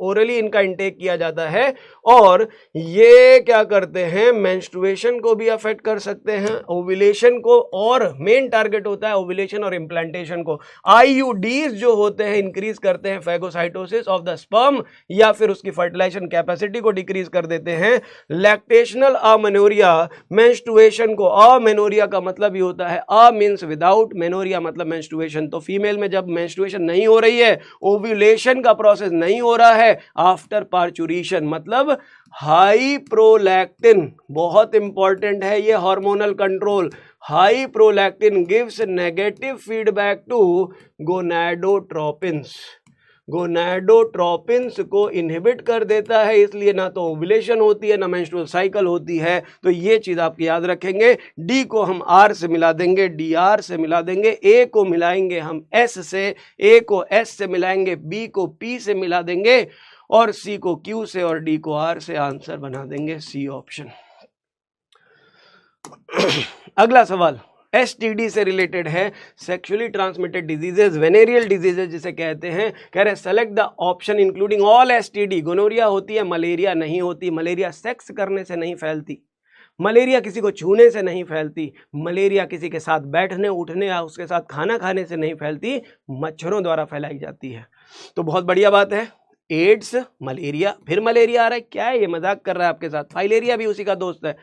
S1: ओरली इनका इंटेक किया जाता है और ये क्या करते हैं, मेंस्ट्रुएशन को भी अफेक्ट कर सकते हैं, ओव्यूलेशन को, और मेन टारगेट होता है ओव्यूलेशन और इम्प्लांटेशन को। आईयूडीज जो होते हैं इंक्रीज करते हैं फैगोसाइटोसिस ऑफ द स्पर्म या फिर उसकी फर्टिलाइजेशन कैपेसिटी को डिक्रीज कर देते हैं। लैक्टेशनल अमेनोरिया, मेंस्ट्रुएशन को, अमेनोरिया का मतलब ही होता है, अ मींस विदाउट, मेनोरिया मतलब मेंस्ट्रुएशन। तो फीमेल में जब मेंस्ट्रुएशन नहीं हो रही है, ओव्यूलेशन का प्रोसेस नहीं हो रहा है, आफ्टर पार्चुरेशन, मतलब हाई प्रोलैक्टिन, बहुत इंपॉर्टेंट है ये hormonal control. High prolactin gives negative feedback to gonadotropins, gonadotropins को इनहिबिट कर देता है, इसलिए ना तो ओव्यूलेशन होती है ना मेंस्ट्रुअल साइकिल होती है। तो ये चीज आप याद रखेंगे। डी को हम आर से मिला देंगे, डी आर से मिला देंगे, ए को मिलाएंगे हम एस से, ए को एस से मिलाएंगे, बी को पी से मिला देंगे और सी को क्यू से और डी को आर से। आंसर बना देंगे सी ऑप्शन। अगला सवाल एसटीडी से रिलेटेड है, sexually transmitted diseases, venereal diseases जिसे कहते हैं। कह रहे select the option including all STD. Gonorrhoea होती है, मलेरिया नहीं होती। मलेरिया सेक्स करने से नहीं फैलती, मलेरिया किसी को छूने से नहीं फैलती, मलेरिया किसी के साथ बैठने उठने या उसके साथ खाना खाने से नहीं फैलती, मच्छरों द्वारा फैलाई जाती है। तो बहुत बढ़िया बात है। एड्स, मलेरिया, फिर मलेरिया आ रहा है, क्या है ये, मजाक कर रहा है आपके साथ। फाइलेरिया भी उसी का दोस्त है।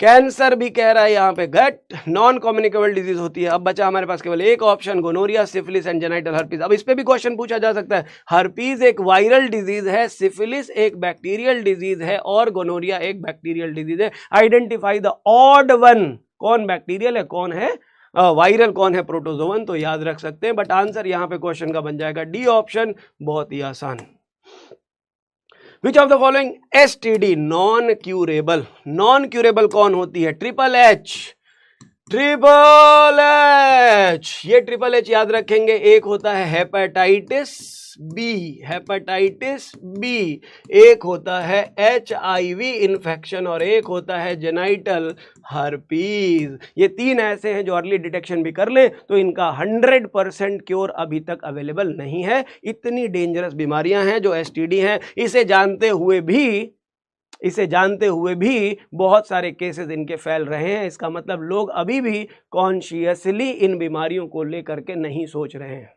S1: कैंसर भी कह रहा है यहाँ पे, गट नॉन कम्युनिकेबल डिजीज होती है। अब बचा हमारे पास केवल एक option, gonorrhoea, syphilis and genital herpes. अब इस पे भी क्वेश्चन पूछा जा सकता है। हर्पीज एक वायरल डिजीज है, सिफिलिस एक बैक्टीरियल डिजीज है और गोनोरिया एक बैक्टीरियल डिजीज है। आइडेंटिफाई द ऑड वन, कौन बैक्टीरियल है कौन है वायरल, कौन है प्रोटोजोवन। तो याद रख सकते हैं, बट आंसर यहाँ पे क्वेश्चन का बन जाएगा डी ऑप्शन, बहुत ही आसान। Which of the following STD non curable, non curable कौन होती है? ट्रिपल एच, ट्रिपल एच, ये ट्रिपल एच याद रखेंगे। एक होता है हेपेटाइटिस बी, हेपेटाइटिस बी, एक होता है HIV इन्फेक्शन और एक होता है जेनाइटल हर्पीज। ये तीन ऐसे हैं जो अर्ली डिटेक्शन भी कर ले तो इनका 100% क्योर अभी तक अवेलेबल नहीं है। इतनी डेंजरस बीमारियां हैं जो STD हैं। इसे जानते हुए भी बहुत सारे केसेस इनके फैल रहे हैं। इसका मतलब लोग अभी भी कॉन्शियसली इन बीमारियों को लेकर के नहीं सोच रहे हैं।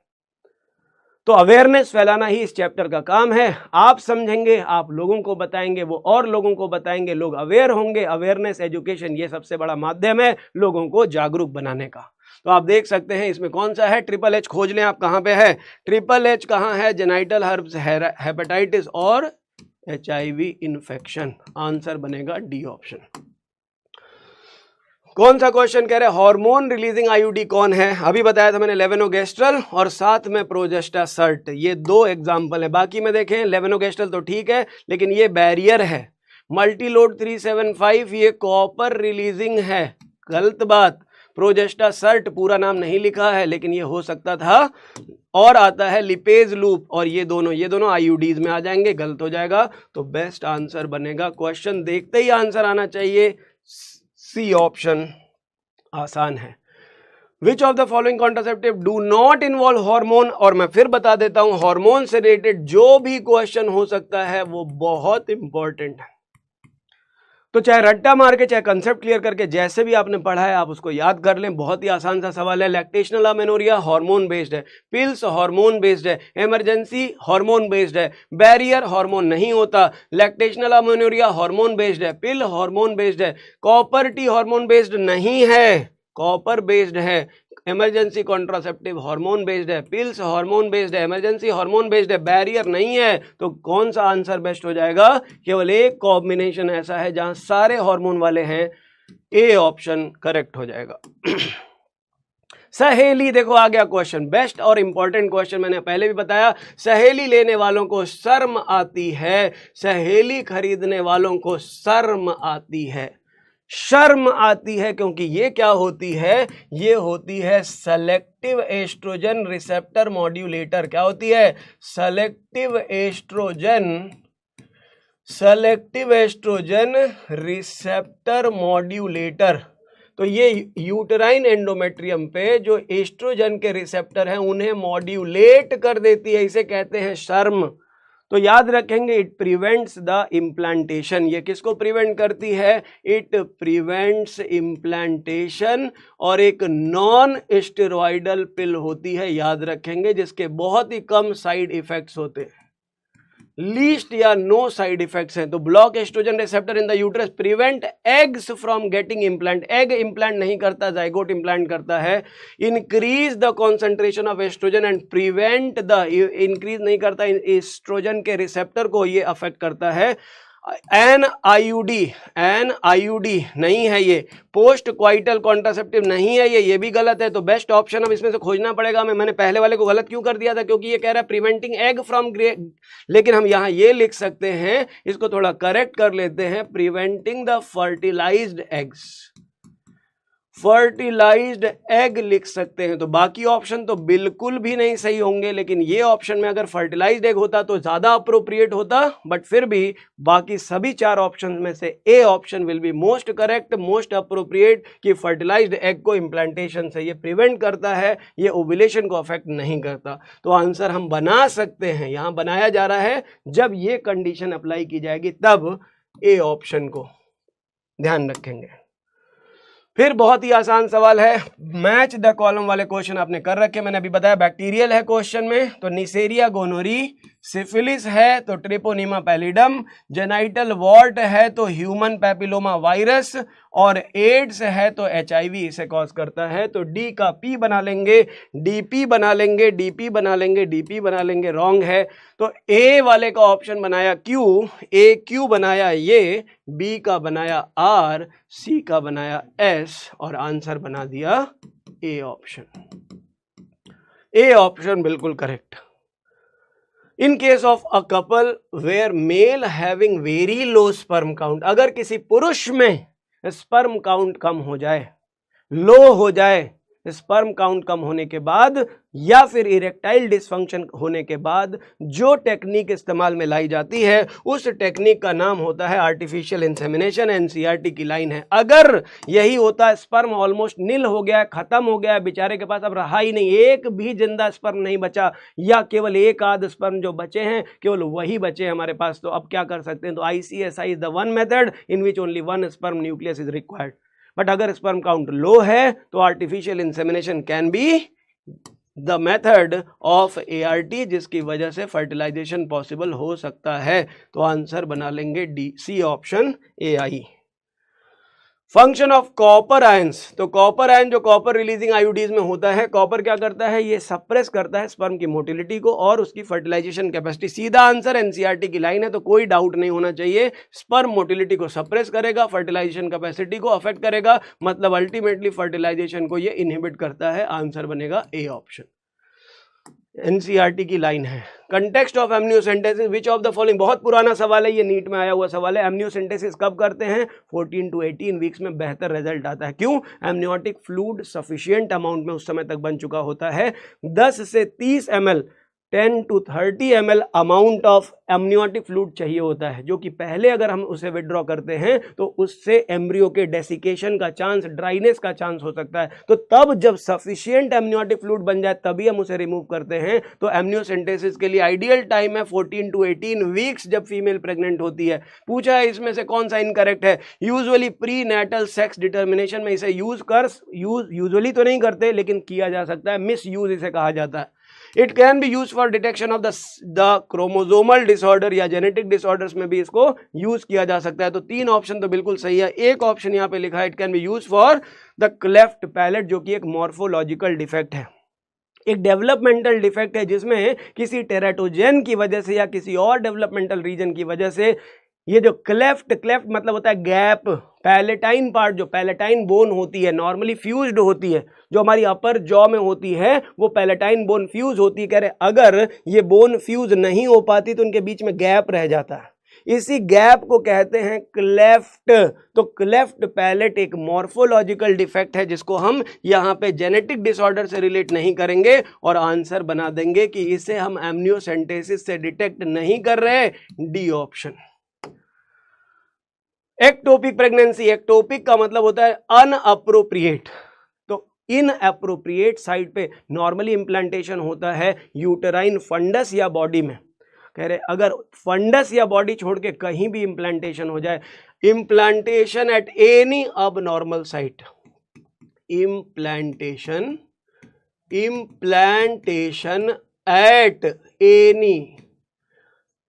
S1: तो अवेयरनेस फैलाना ही इस चैप्टर का काम है। आप समझेंगे, आप लोगों को बताएंगे, वो और लोगों को बताएंगे, लोग अवेयर होंगे। अवेयरनेस, एजुकेशन, ये सबसे बड़ा माध्यम है लोगों को जागरूक बनाने का। तो आप देख सकते हैं इसमें कौन सा है, ट्रिपल एच खोज लें आप कहाँ पे है। ट्रिपल एच कहाँ है, जेनाइटल हर्प्स, हेपेटाइटिस और HIV इन्फेक्शन। आंसर बनेगा डी ऑप्शन। कौन सा क्वेश्चन कह रहे हैं? हार्मोन रिलीजिंग आईयूडी कौन है? अभी बताया था मैंने लेवेनोगेस्ट्रल और साथ में प्रोजेस्टासर्ट, ये दो एग्जांपल है। बाकी में देखें लेवेनोगेस्ट्रल तो ठीक है, लेकिन ये बैरियर है। मल्टीलोड 375 ये कॉपर रिलीजिंग है, गलत बात। प्रोजेस्टासर्ट पूरा नाम नहीं लिखा है, लेकिन ये हो सकता था। और आता है लिपेज लूप, और ये दोनों आईयूडीज में आ जाएंगे, गलत हो जाएगा। तो बेस्ट आंसर बनेगा, क्वेश्चन देखते ही आंसर आना चाहिए, सी ऑप्शन आसान है। Which of the following contraceptive do not involve hormone? और मैं फिर बता देता हूं, हार्मोन से रिलेटेड जो भी क्वेश्चन हो सकता है वो बहुत इंपॉर्टेंट है। तो चाहे रट्टा मार के, चाहे कंसेप्ट क्लियर करके, जैसे भी आपने पढ़ा है आप उसको याद कर लें। बहुत ही आसान सा सवाल है। लैक्टेशनल अमेनोरिया हार्मोन बेस्ड है, पिल्स हार्मोन बेस्ड है, इमरजेंसी हार्मोन बेस्ड है, बैरियर हार्मोन नहीं होता, लैक्टेशनल अमेनोरिया हार्मोन बेस्ड है, पिल हार्मोन बेस्ड है, कॉपर टी हार्मोन बेस्ड नहीं है, कॉपर बेस्ड है, इमरजेंसी कॉन्ट्रासेप्टिव हार्मोन बेस्ड है, पिल्स हार्मोन बेस्ड है, इमरजेंसी हार्मोन बेस्ड है, बैरियर नहीं है। तो कौन सा आंसर बेस्ट हो जाएगा? केवल एक कॉम्बिनेशन ऐसा है जहां सारे हार्मोन वाले हैं, ए ऑप्शन करेक्ट हो जाएगा। सहेली, देखो आ गया क्वेश्चन, बेस्ट और इंपॉर्टेंट क्वेश्चन। मैंने पहले भी बताया, सहेली लेने वालों को शर्म आती है, सहेली खरीदने वालों को शर्म आती है, शर्म आती है, क्योंकि ये क्या होती है? ये होती है सेलेक्टिव एस्ट्रोजन रिसेप्टर मॉड्यूलेटर। क्या होती है? Selective estrogen receptor modulator. तो ये यूटेराइन एंडोमेट्रियम पे जो एस्ट्रोजन के रिसेप्टर हैं उन्हें मॉड्यूलेट कर देती है, इसे कहते हैं शर्म। तो याद रखेंगे, इट प्रिवेंट्स द इम्प्लांटेशन। ये किसको प्रिवेंट करती है? It prevents implantation. और एक नॉन स्टेरॉइडल पिल होती है, याद रखेंगे, जिसके बहुत ही कम साइड इफेक्ट्स होते हैं, लीस्ट या नो साइड इफेक्ट्स हैं। तो block estrogen receptor in the uterus prevent eggs from getting implant. Egg implant नहीं करता, जाइगोट इम्प्लांट करता है। Increase the concentration of estrogen and prevent the, increase नहीं करता, एस्ट्रोजन के रिसेप्टर को ये अफेक्ट करता है। एन आईयूडी नहीं है ये, पोस्ट क्वाइटल कॉन्ट्रासेप्टिव नहीं है ये भी गलत है। तो बेस्ट ऑप्शन अब इसमें से खोजना पड़ेगा। मैंने पहले वाले को गलत क्यों कर दिया था? क्योंकि ये कह रहा है प्रिवेंटिंग एग फ्रॉम लेकिन हम यहाँ ये लिख सकते हैं, इसको थोड़ा करेक्ट कर लेते हैं, preventing the fertilized eggs, fertilized egg लिख सकते हैं। तो बाकी ऑप्शन तो बिल्कुल भी नहीं सही होंगे, लेकिन ये ऑप्शन में अगर फर्टिलाइज्ड एग होता तो ज्यादा अप्रोप्रिएट होता। बट फिर भी बाकी सभी चार ऑप्शन में से A option will be most correct, most appropriate, कि फर्टिलाइज्ड एग को इम्प्लांटेशन से ये प्रिवेंट करता है, ये ओव्यूलेशन को अफेक्ट नहीं करता। तो आंसर हम बना सकते हैं, यहां बनाया जा रहा है, जब ये कंडीशन अप्लाई की जाएगी तब ए ऑप्शन को ध्यान रखेंगे। फिर बहुत ही आसान सवाल है, मैच द कॉलम वाले क्वेश्चन आपने कर रखे। मैंने अभी बताया बैक्टीरियल है क्वेश्चन में, तो निसेरिया गोनोरी, सिफिलिस है तो ट्रिपोनिमा पैलिडम, जेनाइटल वॉर्ट है तो ह्यूमन पैपिलोमा वायरस, और एड्स है तो एचआईवी इसे कॉज करता है। तो डी का पी बना लेंगे, डीपी बना लेंगे, डीपी बना लेंगे, डीपी बना लेंगे, रॉन्ग है। तो ए वाले का ऑप्शन बनाया क्यू, ए क्यू बनाया ये, बी का बनाया आर, सी का बनाया एस, और आंसर बना दिया ए ऑप्शन। ए ऑप्शन बिल्कुल correct. In case of a couple where male having very low sperm count, अगर किसी पुरुष में स्पर्म काउंट कम हो जाए, लो हो जाए, स्पर्म काउंट कम होने के बाद या फिर इरेक्टाइल डिसफंक्शन होने के बाद जो टेक्निक इस्तेमाल में लाई जाती है उस टेक्निक का नाम होता है आर्टिफिशियल इंसेमिनेशन। एनसीईआरटी की लाइन है। अगर यही होता है, स्पर्म ऑलमोस्ट नील हो गया, खत्म हो गया, बेचारे के पास अब रहा ही नहीं, एक भी जिंदा स्पर्म नहीं बचा, या केवल एक आध स्पर्म जो बचे हैं केवल वही बचे हमारे पास, तो अब क्या कर सकते हैं? तो ICSI is the one method in which only one sperm nucleus is required. But अगर स्पर्म काउंट लो है तो artificial insemination can be the method of ART, जिसकी वजह से फर्टिलाइजेशन पॉसिबल हो सकता है। तो आंसर बना लेंगे D, C option AI। Function of copper ions, तो कॉपर आयन जो कॉपर रिलीजिंग आयोडीज में होता है, कॉपर क्या करता है, ये सप्रेस करता है स्पर्म की मोटिलिटी को और उसकी फर्टिलाइजेशन कैपेसिटी। सीधा आंसर एनसीईआरटी की लाइन है, तो कोई डाउट नहीं होना चाहिए। स्पर्म मोटिलिटी को सप्रेस करेगा, फर्टिलाइजेशन कैपेसिटी को अफेक्ट करेगा, मतलब अल्टीमेटली फर्टिलाइजेशन को ये इनहिबिट करता है। आंसर बनेगा ए ऑप्शन, एनसीईआरटी की लाइन है। Context of amniocentesis, which of the following, बहुत पुराना सवाल है ये, नीट में आया हुआ सवाल है। एमनियोसेंटेसिस कब करते हैं, 14 to 18 वीक्स में बेहतर रिजल्ट आता है। क्यों, एमनियोटिक फ्लूइड सफिशिएंट अमाउंट में उस समय तक बन चुका होता है। 10 से 30 ml 10 to 30 ml amount of amniotic fluid चाहिए होता है, जो कि पहले अगर हम उसे विड्रॉ करते हैं तो उससे एम्ब्रियो के डेसिकेशन का चांस, ड्राइनेस का चांस हो सकता है। तो तब जब सफिशिएंट एमनियोटिक फ्लूइड बन जाए तभी हम उसे रिमूव करते हैं। तो एमनियोसेंटेसिस के लिए आइडियल टाइम है 14 to 18 वीक्स, जब फीमेल प्रेग्नेंट होती है। पूछा है इसमें से कौन सा इनकरेक्ट है। Usually pre natal sex determination में इसे यूजुअली तो नहीं करते, लेकिन किया जा सकता है, मिस यूज इसे कहा जाता है। It can be use for detection of the chromosomal disorder या जेनेटिक डिसऑर्डर्स में भी इसको यूज किया जा सकता है। तो 3 ऑप्शन तो बिल्कुल सही है। एक ऑप्शन यहाँ पे लिखा है, it can be use for the cleft palate, जो कि एक मॉर्फोलॉजिकल डिफेक्ट है, एक डेवलपमेंटल डिफेक्ट है, जिसमें किसी टेराटोजेन की वजह से या किसी और डेवलपमेंटल रीजन की वजह से ये जो क्लेफ्ट मतलब होता है गैप, पैलेटाइन पार्ट, जो पैलेटाइन बोन होती है नॉर्मली फ्यूज्ड होती है, जो हमारी अपर जॉ में होती है वो पैलेटाइन बोन फ्यूज होती है। कह रहे अगर ये बोन फ्यूज नहीं हो पाती तो उनके बीच में गैप रह जाता है, इसी गैप को कहते हैं क्लेफ्ट। तो क्लेफ्ट पैलेट एक मॉर्फोलॉजिकल डिफेक्ट है, जिसको हम यहाँ पे जेनेटिक डिसऑर्डर से रिलेट नहीं करेंगे और आंसर बना देंगे कि इसे हम एमनियोसेंटेसिस से डिटेक्ट नहीं कर रहे। D option. Ectopic pregnancy, ectopic का मतलब होता है अनअप्रोप्रिएट। तो इनअप्रोप्रिएट साइट पे नॉर्मली इम्प्लांटेशन होता है यूटेराइन फंडस या बॉडी में। कह रहे अगर फंडस या बॉडी छोड़ के कहीं भी इम्प्लांटेशन हो जाए, इम्प्लांटेशन एट एनी अब normal site, implantation at any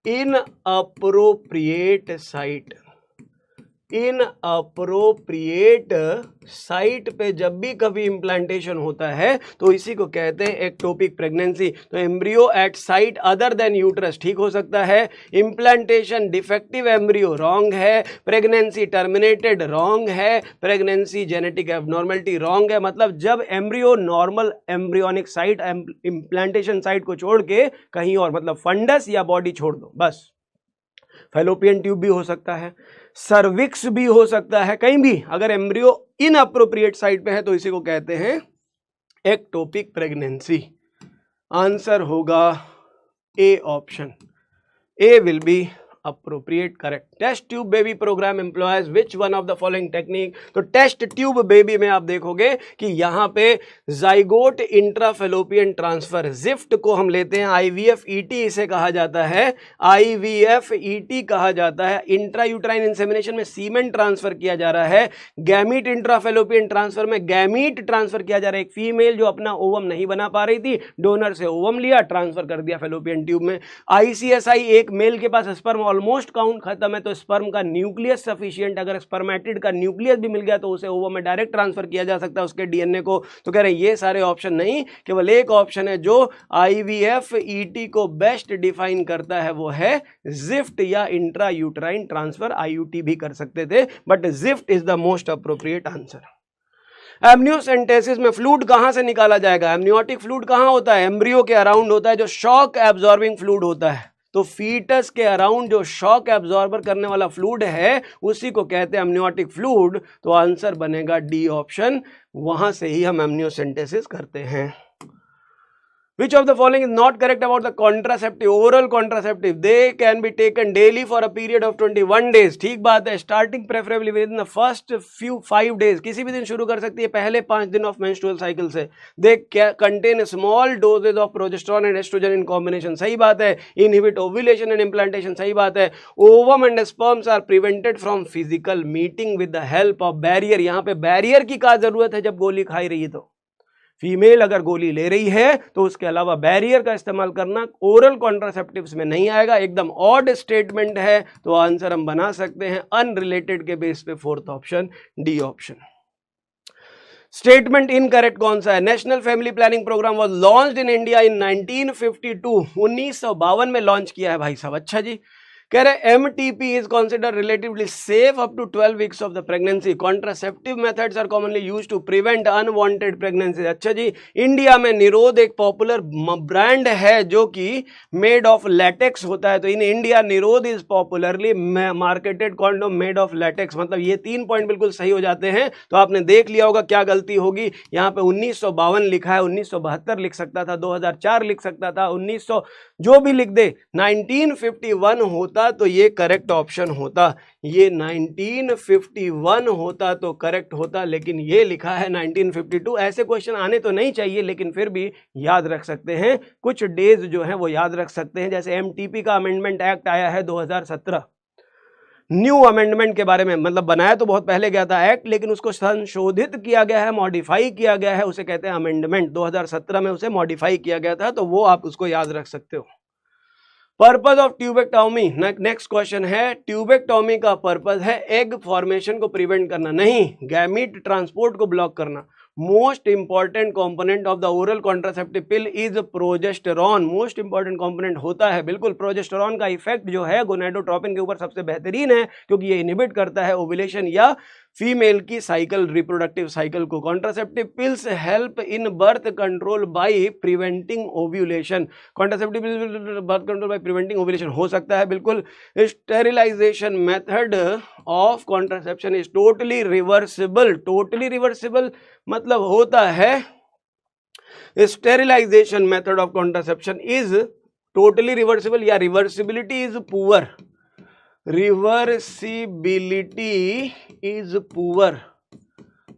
S1: inappropriate site, inappropriate site पे जब भी कभी इम्प्लांटेशन होता है तो इसी को कहते हैं एक्टोपिक प्रेगनेंसी। तो embryo at site other than uterus ठीक हो सकता है, इम्प्लांटेशन डिफेक्टिव एम्ब्रियो रॉन्ग है, प्रेगनेंसी टर्मिनेटेड रॉन्ग है, प्रेगनेंसी जेनेटिक एबनॉर्मलिटी रॉन्ग है। मतलब जब embryo normal embryonic site implantation site को छोड़ के कहीं और, मतलब फंडस या बॉडी छोड़ दो बस। फैलोपियन ट्यूब भी हो सकता है, सर्विक्स भी हो सकता है, कहीं भी अगर एम्ब्रियो इनअप्रोप्रिएट साइट पे है तो इसी को कहते हैं एक्टोपिक प्रेगनेंसी। आंसर होगा A option, A will be appropriate correct। Test tube baby programme employs which one of the following technique. तो टेस्ट ट्यूब बेबी में आप देखोगे कि यहां पे जाइगोट इंट्राफेलोपियन ट्रांसफर जिफ्ट को हम लेते हैं, आईवीएफ ईटी इसे कहा जाता है, आईवीएफ ईटी कहा जाता है। इंट्रायूट्राइन इंसेमिनेशन में सीमेन ट्रांसफर किया जा रहा है, गैमीट इंट्राफेलोपियन ट्रांसफर में गैमीट ट्रांसफर किया जा रहा है। एक फीमेल जो अपना ओवम नहीं बना पा रही थी, डोनर से ओवम लिया, ट्रांसफर कर दिया फेलोपियन ट्यूब में। आईसीएसआई, एक मेल के पास स्पर्म ऑलमोस्ट काउंट खत्म है तो स्पर्म का न्यूक्लियस सफिशिएंट, अगर स्पर्मेटिड का न्यूक्लियस भी मिल गया तो उसे ओवम में डायरेक्ट ट्रांसफर किया जा सकता है उसके डीएनए को। तो कह रहे हैं ये सारे ऑप्शन नहीं, केवल एक ऑप्शन है जो आईवीएफ ईटी को बेस्ट डिफाइन करता है, वो है जिफ्ट या इंट्रा यूट्राइन ट्रांसफर। आईयूटी भी कर सकते थे but gift is the most appropriate answer. Amniocentesis में फ्लूइड कहां से निकाला जाएगा? एमनियोटिक फ्लूइड कहां होता है? एम्ब्रियो के अराउंड होता है, जो शॉक एब्जॉर्बिंग फ्लूइड होता है। तो फीटस के अराउंड जो शॉक एब्जॉर्बर करने वाला फ्लूइड है उसी को कहते हैं एमनियोटिक फ्लूइड। तो आंसर बनेगा डी ऑप्शन, वहां से ही हम एमनियोसेंटेसिस करते हैं। Which of the following is not correct about the contraceptive? Oral contraceptive, they can be taken daily for a period of 21 days. ठीक बात है, starting preferably within the first 5 days, किसी भी दिन शुरू कर सकती है पहले 5 दिन of menstrual cycle से। They contain small doses of progesterone and estrogen in combination, सही बात है। Inhibit ovulation and implantation, सही बात है। Ovum and sperms are prevented from physical meeting with the help of barrier, यहाँ पे barrier की क्या जरूरत है जब गोली खाई रही है तो फीमेल अगर गोली ले रही है तो उसके अलावा बैरियर का इस्तेमाल करना ओरल कॉन्ट्रासेप्टिव्स में नहीं आएगा, एकदम ऑड स्टेटमेंट है, तो आंसर हम बना सकते हैं अनरिलेटेड के बेस पे fourth option D option. Statement incorrect कौन सा है? National family planning programme was launched in India in 1952, 1952 में लॉन्च किया है भाई साहब। अच्छा जी, कह रहे MTP is considered relatively safe up to 12 weeks of the pregnancy. Contraceptive methods are commonly used to prevent unwanted pregnancy. अच्छा जी, इंडिया में निरोध एक पॉपुलर ब्रांड है जो कि मेड ऑफ लैटेक्स होता है, तो इन इंडिया निरोध is popularly marketed condom made of latex. मतलब ये 3 पॉइंट बिल्कुल सही हो जाते हैं। तो आपने देख लिया होगा क्या गलती होगी, यहाँ पे 1952 लिखा है, 1972 लिख सकता था, 2004 लिख सकता था, 1900 जो भी लिख दे, 1951 होता तो ये करेक्ट ऑप्शन होता, ये 1951 होता तो करेक्ट होता, लेकिन ये लिखा है 1952। ऐसे क्वेश्चन आने तो नहीं चाहिए, लेकिन फिर भी याद रख सकते हैं, कुछ डेज जो है वो याद रख सकते हैं। जैसे MTP का अमेंडमेंट एक्ट आया है 2017, न्यू अमेंडमेंट के बारे में, मतलब बनाया तो बहुत पहले गया था एक्ट, लेकिन उसको संशोधित किया गया है, मॉडिफाई किया गया है, उसे कहते हैं अमेंडमेंट। 2017 में उसे मॉडिफाई किया गया था, तो वो आप उसको याद रख सकते हो। Purpose of tubectomy, next question है, ट्यूबेक्टोमी का पर्पज है एग फॉर्मेशन को प्रिवेंट करना, नहीं, गैमीट ट्रांसपोर्ट को ब्लॉक करना। Most important component of the oral contraceptive pill is progesterone, most important component होता है बिल्कुल प्रोजेस्टेरॉन का इफेक्ट जो है गोनेडोट्रोपिन के ऊपर सबसे बेहतरीन है, क्योंकि ये इनहिबिट करता है ओव्यूलेशन या फीमेल की साइकिल, रिप्रोडक्टिव साइकिल को। Contraceptive pills help in birth control by preventing ovulation, contraceptive birth control by preventing ovulation हो सकता है बिल्कुल। Sterilisation method of contraception is totally reversible, totally reversible मतलब होता है sterilisation method of contraception is totally reversible या reversibility is poor, reversibility is poor.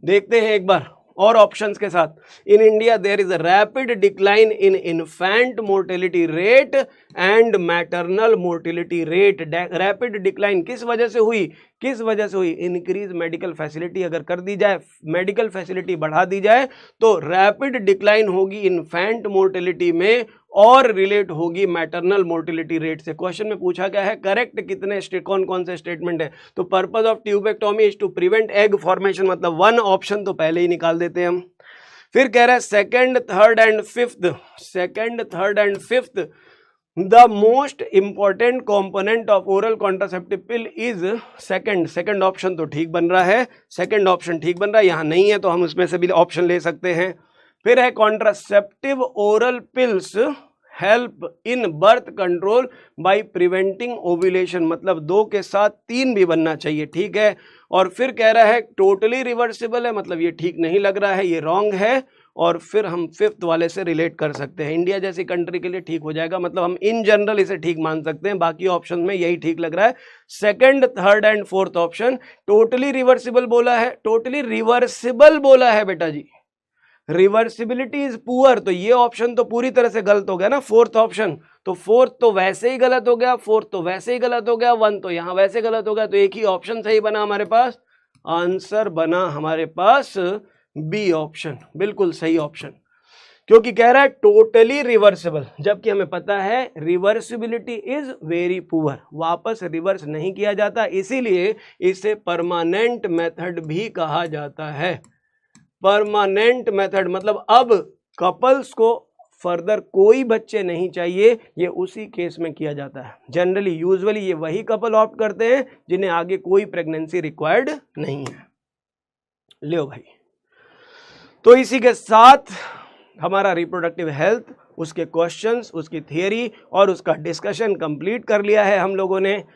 S1: देखते हैं एक बार और ऑप्शंस के साथ। In India there is a rapid decline in infant mortality rate and maternal mortality rate. Rapid decline किस वजह से हुई, किस वजह से हुई? इंक्रीज मेडिकल फैसिलिटी अगर कर दी जाए, मेडिकल फैसिलिटी बढ़ा दी जाए, तो रैपिड डिक्लाइन होगी इन्फेंट मोर्टेलिटी में और रिलेट होगी मैटरनल मोर्टेलिटी रेट से। क्वेश्चन में पूछा गया है करेक्ट कितने कौन कौन से स्टेटमेंट है, तो purpose of tubectomy is to prevent egg formation, मतलब 1 ऑप्शन तो पहले ही निकाल देते हैं हम। फिर कह रहा है second third and fifth the most important component of oral contraceptive pill is second option तो ठीक बन रहा है, सेकंड ऑप्शन ठीक बन रहा है, यहाँ नहीं है तो हम उसमें से भी ऑप्शन ले सकते हैं। फिर है contraceptive oral pills help in birth control by preventing ovulation, मतलब 2 के साथ 3 भी बनना चाहिए, ठीक है। और फिर कह रहा है टोटली रिवर्सिबल है, मतलब ये ठीक नहीं लग रहा है, ये रॉन्ग है। और फिर हम 5th वाले से रिलेट कर सकते हैं, इंडिया जैसी कंट्री के लिए ठीक हो जाएगा, मतलब हम इन जनरल इसे ठीक मान सकते हैं, बाकी ऑप्शन में यही ठीक लग रहा है। Second third and fourth option totally reversible बोला है, टोटली रिवर्सिबल बोला है बेटा जी, रिवर्सिबिलिटी इज पुअर, तो ये ऑप्शन तो पूरी तरह से गलत हो गया ना, फोर्थ ऑप्शन। तो फोर्थ तो वैसे ही गलत हो गया, फोर्थ तो वैसे ही गलत हो गया, 1 तो यहां वैसे गलत हो गया, तो एक ही ऑप्शन सही बना हमारे पास, आंसर बना हमारे पास बी ऑप्शन, बिल्कुल सही ऑप्शन, क्योंकि कह रहा है टोटली रिवर्सिबल, जबकि हमें पता है रिवर्सिबिलिटी इज वेरी पुअर, वापस रिवर्स नहीं किया जाता, इसीलिए इसे परमानेंट मेथड भी कहा जाता है। परमानेंट मेथड मतलब अब कपल्स को फर्दर कोई बच्चे नहीं चाहिए, ये उसी केस में किया जाता है। जनरली यूजुअली ये वही कपल ऑप्ट करते हैं जिन्हें आगे कोई प्रेगनेंसी रिक्वायर्ड नहीं है। लो भाई, तो इसी के साथ हमारा रिप्रोडक्टिव हेल्थ, उसके क्वेश्चंस, उसकी थियरी और उसका डिस्कशन कंप्लीट कर लिया है हम लोगों ने।